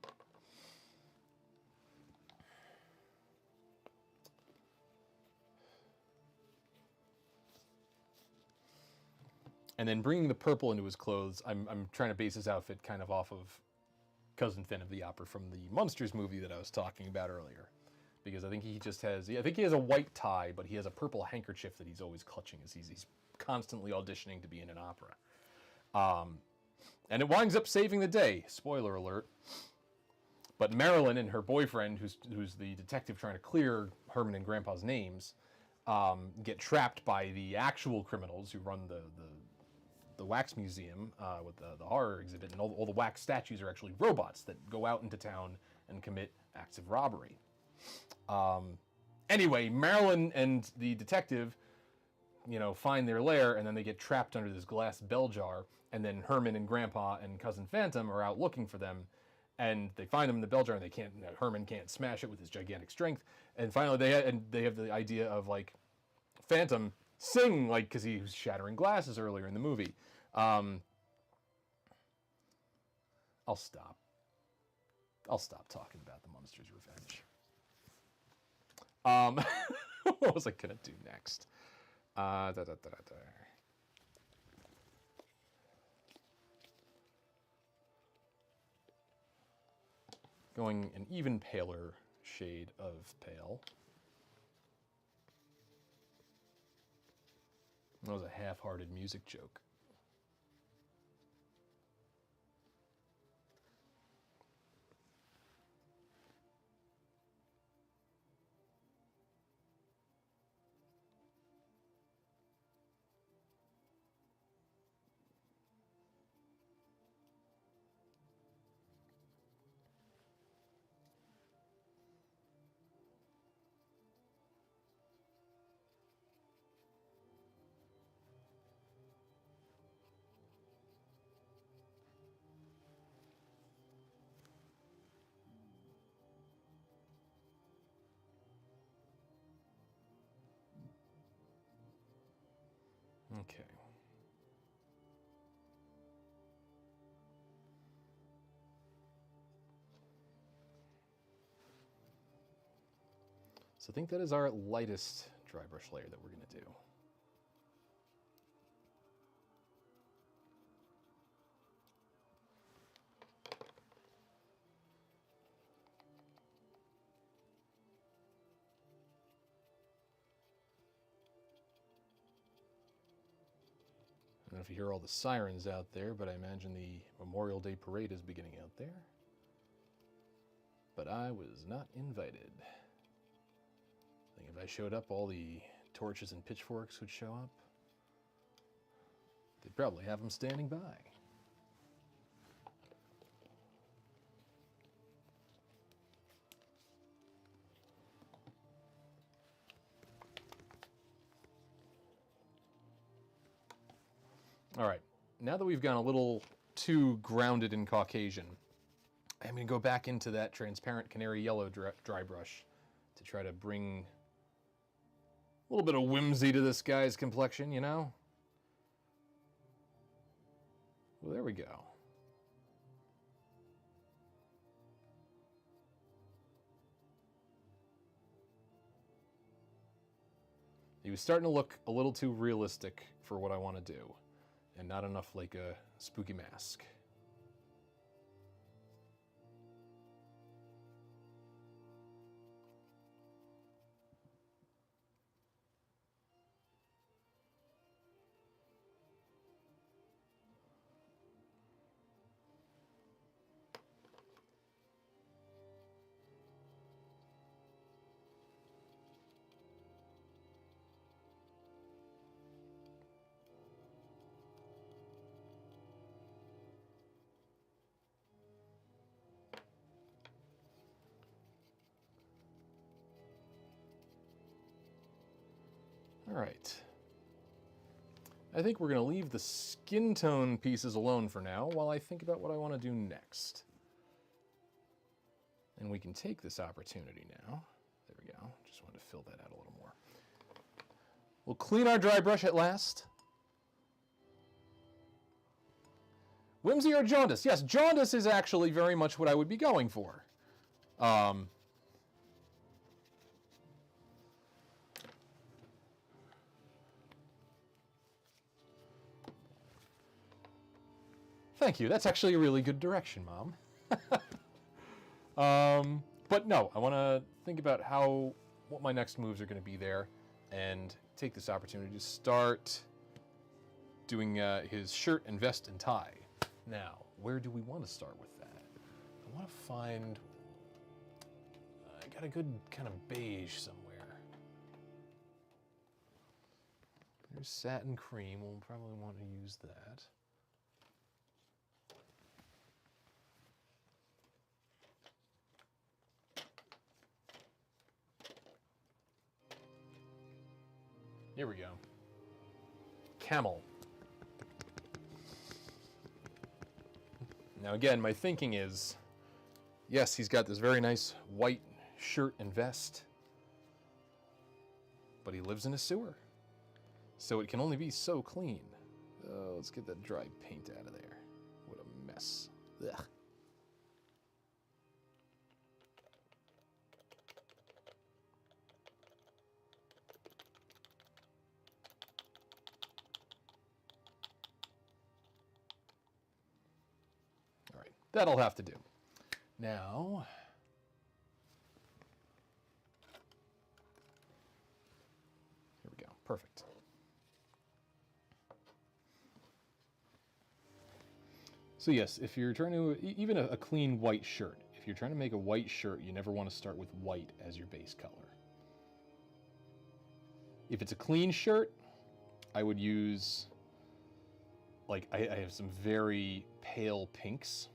And then bringing the purple into his clothes, I'm trying to base his outfit kind of off of Cousin Finn of the Opera from the Munsters movie that I was talking about earlier. Because I think he just has, I think he has a white tie, but he has a purple handkerchief that he's always clutching as he's constantly auditioning to be in an opera. And it winds up saving the day, spoiler alert. But Marilyn and her boyfriend, who's the detective trying to clear Herman and Grandpa's names, get trapped by the actual criminals who run the wax museum with the horror exhibit, and all the wax statues are actually robots that go out into town and commit acts of robbery. Anyway, Marilyn and the detective, find their lair, and then they get trapped under this glass bell jar, and then Herman and Grandpa and Cousin Phantom are out looking for them, and they find them in the bell jar, and Herman can't smash it with his gigantic strength, and finally they have the idea of, like, Phantom sing, like, because he was shattering glasses earlier in the movie. I'll stop. I'll stop talking about the Monster's Revenge. What was I gonna do next? Going an even paler shade of pale. That was a half-hearted music joke. Okay. So I think that is our lightest dry brush layer that we're going to do. I don't know if you hear all the sirens out there, but I imagine the Memorial Day parade is beginning out there. But I was not invited. I think if I showed up, all the torches and pitchforks would show up. They'd probably have them standing by. All right, now that we've gone a little too grounded in Caucasian, I'm going to go back into that transparent canary yellow dry brush to try to bring a little bit of whimsy to this guy's complexion, you know? Well, there we go. He was starting to look a little too realistic for what I want to do, and not enough like a spooky mask. All right. I think we're going to leave the skin tone pieces alone for now while I think about what I want to do next. And we can take this opportunity now. There we go. Just wanted to fill that out a little more. We'll clean our dry brush at last. Whimsy or jaundice? Yes, jaundice is actually very much what I would be going for. Thank you. That's actually a really good direction, Mom. But no, I want to think about what my next moves are going to be there, and take this opportunity to start doing his shirt and vest and tie. Now, where do we want to start with that? I want to find... I got a good kind of beige somewhere. There's satin cream. We'll probably want to use that. Here we go. Camel. Now again, my thinking is, yes, he's got this very nice white shirt and vest, but he lives in a sewer, so it can only be so clean. Oh, let's get that dry paint out of there. What a mess. Ugh. All right, that'll have to do. Now, here we go. Perfect. So yes, if you're trying to, even a clean white shirt, if you're trying to make a white shirt, you never want to start with white as your base color. If it's a clean shirt, I would use, like, I have some very pale pinks.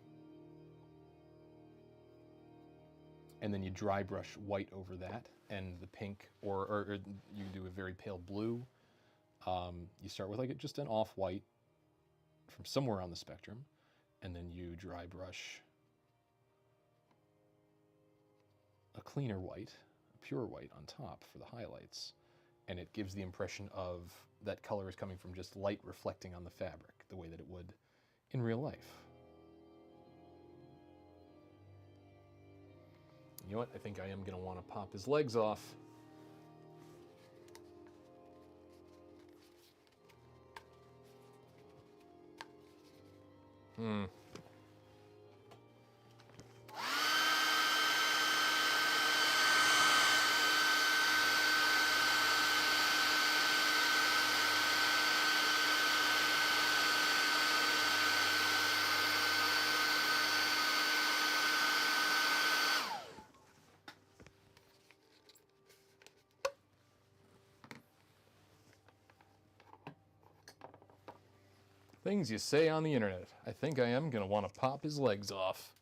And then you dry brush white over that, and the pink, or you can do a very pale blue. You start with like just an off-white from somewhere on the spectrum, and then you dry brush a cleaner white, a pure white on top for the highlights, and it gives the impression of that color is coming from just light reflecting on the fabric, the way that it would in real life. You know what? I think I am going to want to pop his legs off. Things you say on the internet. I think I am going to want to pop his legs off.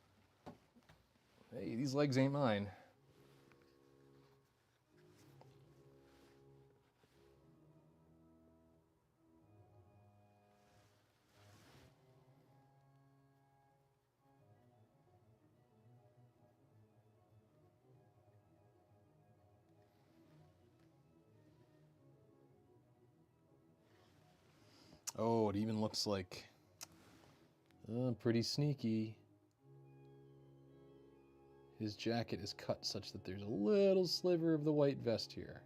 Hey, these legs ain't mine. Oh, it even looks like pretty sneaky. His jacket is cut such that there's a little sliver of the white vest here.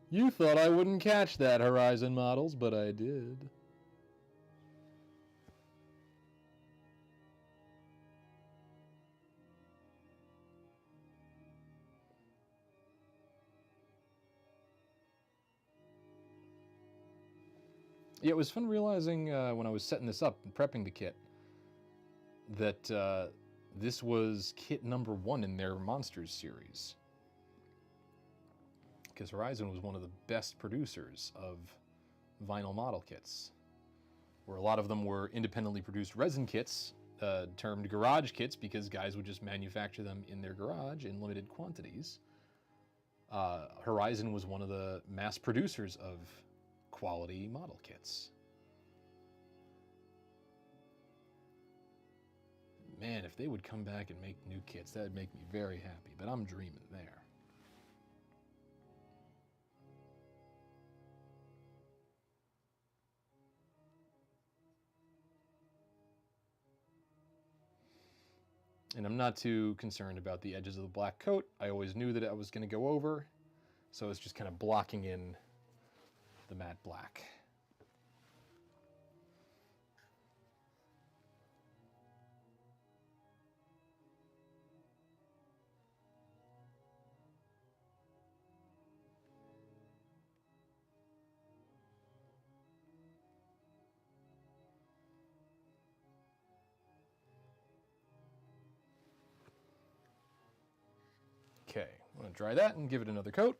You thought I wouldn't catch that, Horizon models, but I did. Yeah, it was fun realizing when I was setting this up and prepping the kit that this was kit number 1 in their Monsters series. Because Horizon was one of the best producers of vinyl model kits, where a lot of them were independently produced resin kits, termed garage kits because guys would just manufacture them in their garage in limited quantities. Horizon was one of the mass producers of quality model kits. Man, if they would come back and make new kits, that would make me very happy, but I'm dreaming there. And I'm not too concerned about the edges of the black coat. I always knew that I was going to go over, so it's just kind of blocking in the matte black. Okay, I'm going to dry that and give it another coat.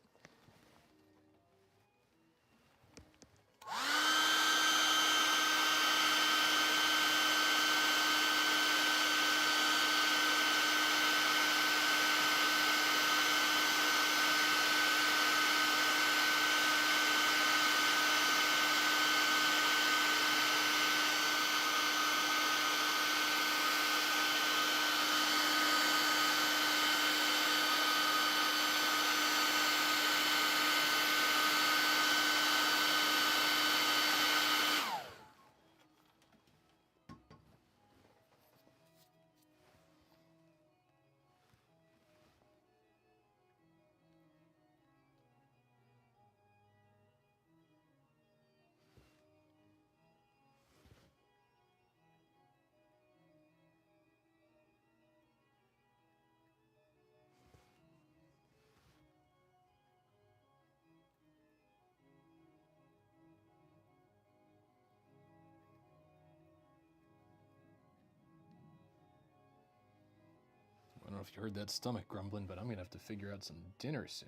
know if you heard that stomach grumbling, but I'm going to have to figure out some dinner soon.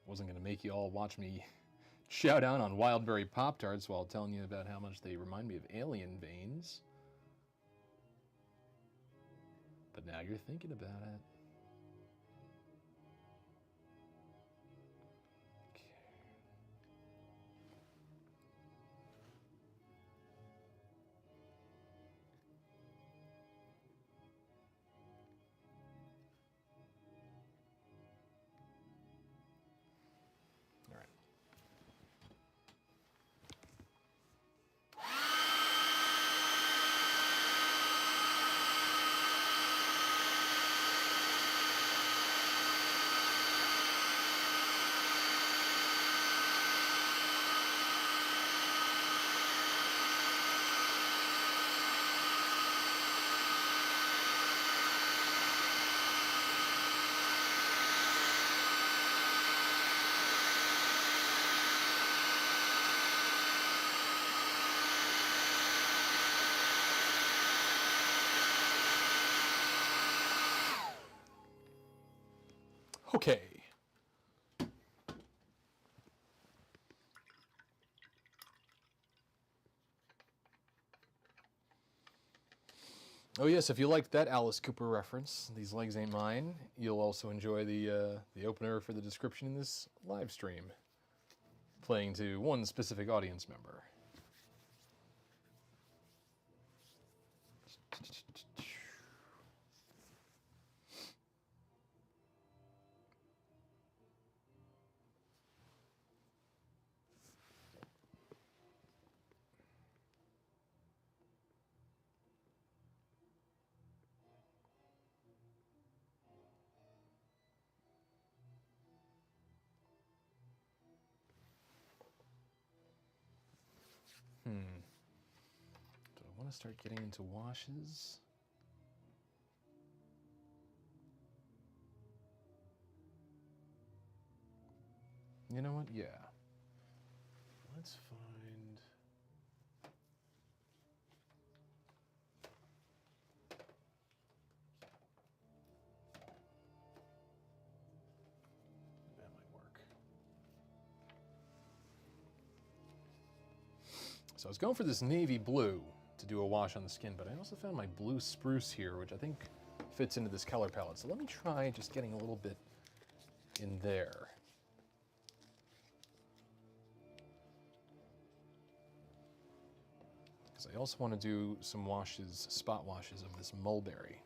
Wasn't going to make you all watch me chow down on Wildberry Pop-Tarts while telling you about how much they remind me of alien veins. But now you're thinking about it. Okay. Oh yes, if you liked that Alice Cooper reference, These Legs Ain't Mine, you'll also enjoy the opener for the description in this live stream, playing to one specific audience member. Do I want to start getting into washes? You know what? Yeah. Let's find... That might work. So I was going for this navy blue to do a wash on the skin, but I also found my blue spruce here, which I think fits into this color palette. So let me try just getting a little bit in there. Because I also want to do some washes, spot washes of this mulberry.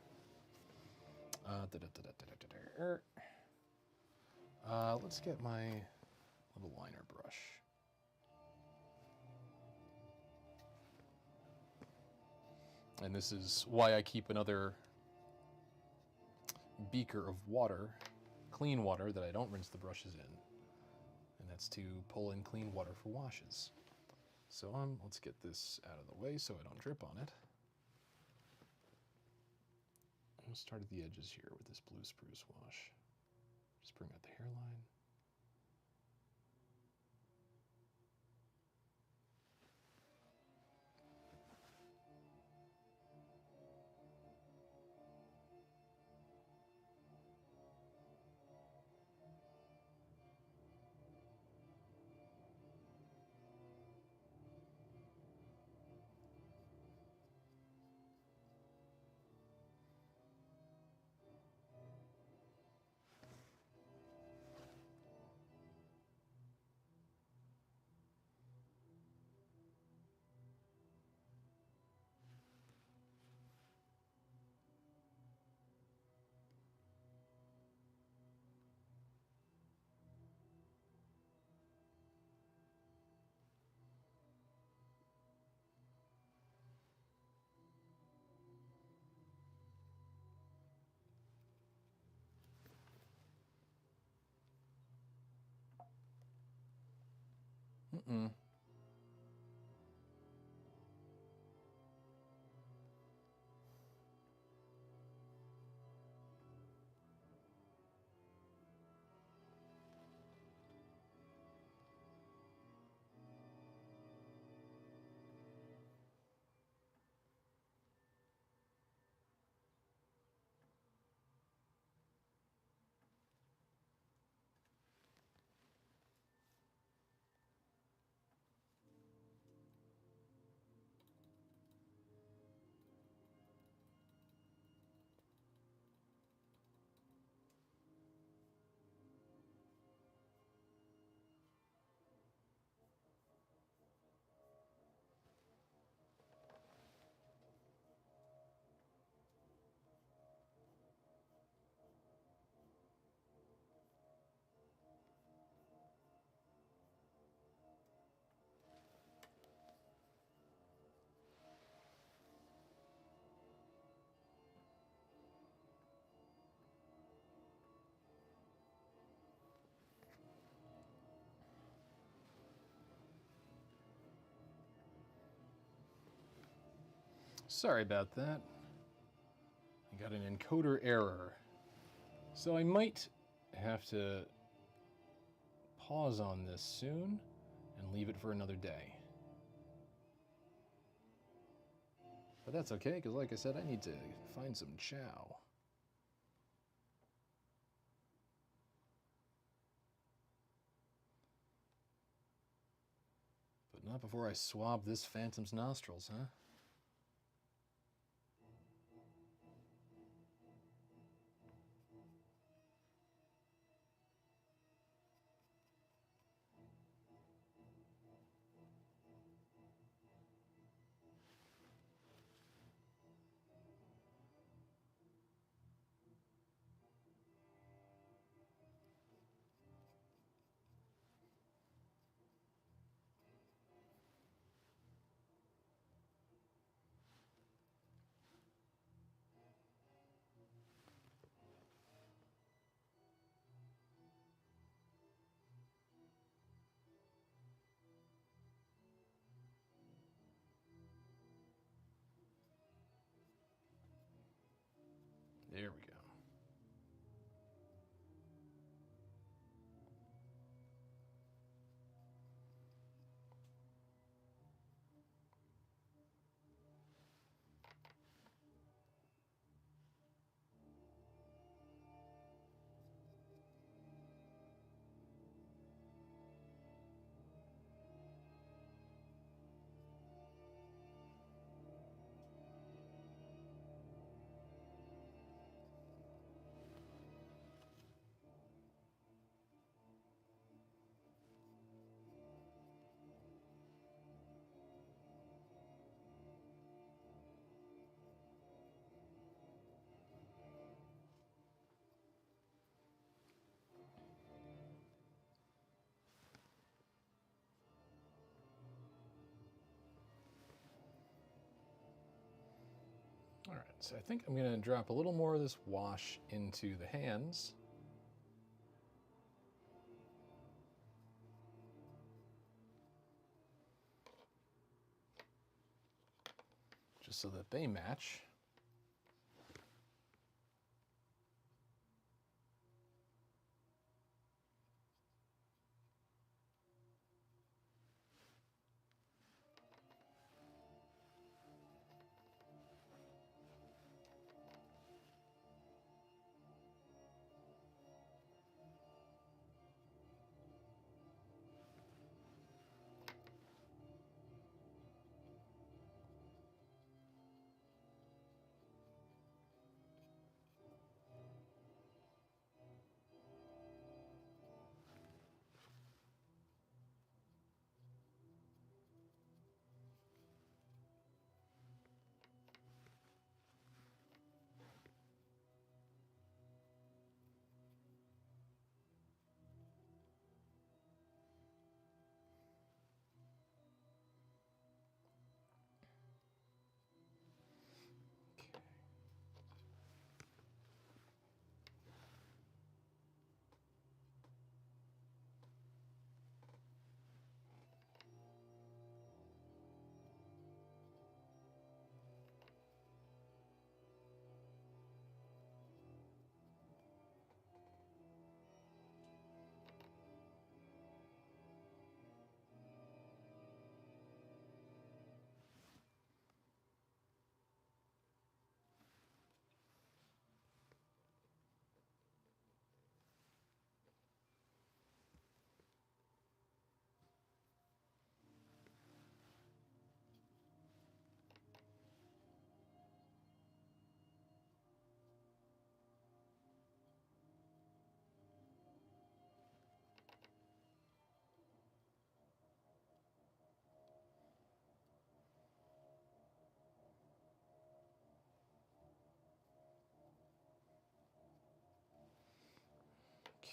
Let's get my little liner brush. And this is why I keep another beaker of water, clean water, that I don't rinse the brushes in. And that's to pull in clean water for washes. So let's get this out of the way so I don't drip on it. I'm going to start at the edges here with this blue spruce wash. Just bring out the hairline. Mm-mm. Sorry about that. I got an encoder error. So I might have to pause on this soon and leave it for another day. But that's okay, because like I said, I need to find some chow. But not before I swab this phantom's nostrils, huh? There we go. All right, so I think I'm going to drop a little more of this wash into the hands. Just so that they match.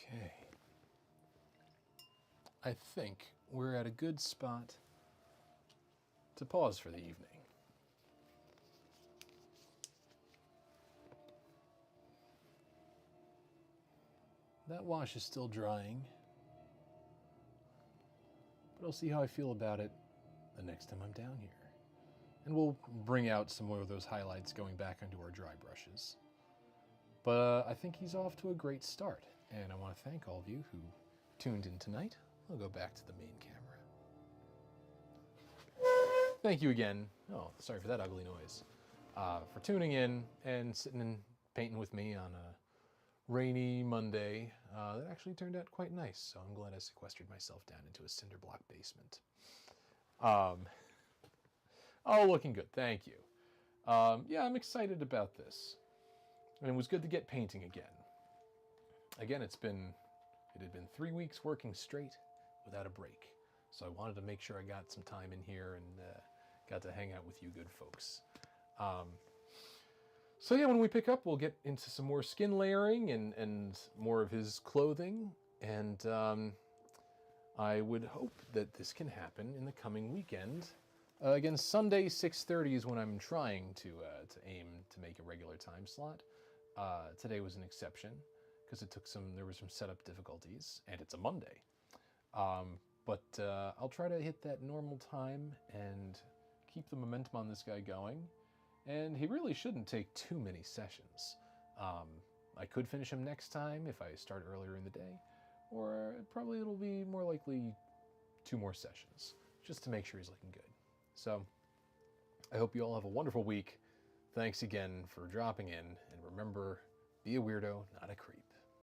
Okay. I think we're at a good spot to pause for the evening. That wash is still drying, but I'll see how I feel about it the next time I'm down here. and we'll bring out some more of those highlights going back onto our dry brushes. But I think he's off to a great start, and I want to thank all of you who tuned in tonight. I'll go back to the main camera. Thank you again, oh, sorry for that ugly noise, for tuning in and sitting and painting with me on a rainy Monday. That actually turned out quite nice, so I'm glad I sequestered myself down into a cinder block basement. Oh, looking good, thank you. Yeah, I'm excited about this. And it was good to get painting again. Again, it had been 3 weeks working straight without a break. So I wanted to make sure I got some time in here and got to hang out with you good folks. So yeah, when we pick up, we'll get into some more skin layering and more of his clothing. And I would hope that this can happen in the coming weekend. Again, Sunday 6:30 is when I'm trying to aim to make a regular time slot. Today was an exception because there were some setup difficulties, and it's a Monday. But I'll try to hit that normal time and keep the momentum on this guy going. And he really shouldn't take too many sessions. I could finish him next time if I start earlier in the day, or probably it'll be more likely 2 more sessions, just to make sure he's looking good. So, I hope you all have a wonderful week. Thanks again for dropping in, and remember, be a weirdo, not a creep.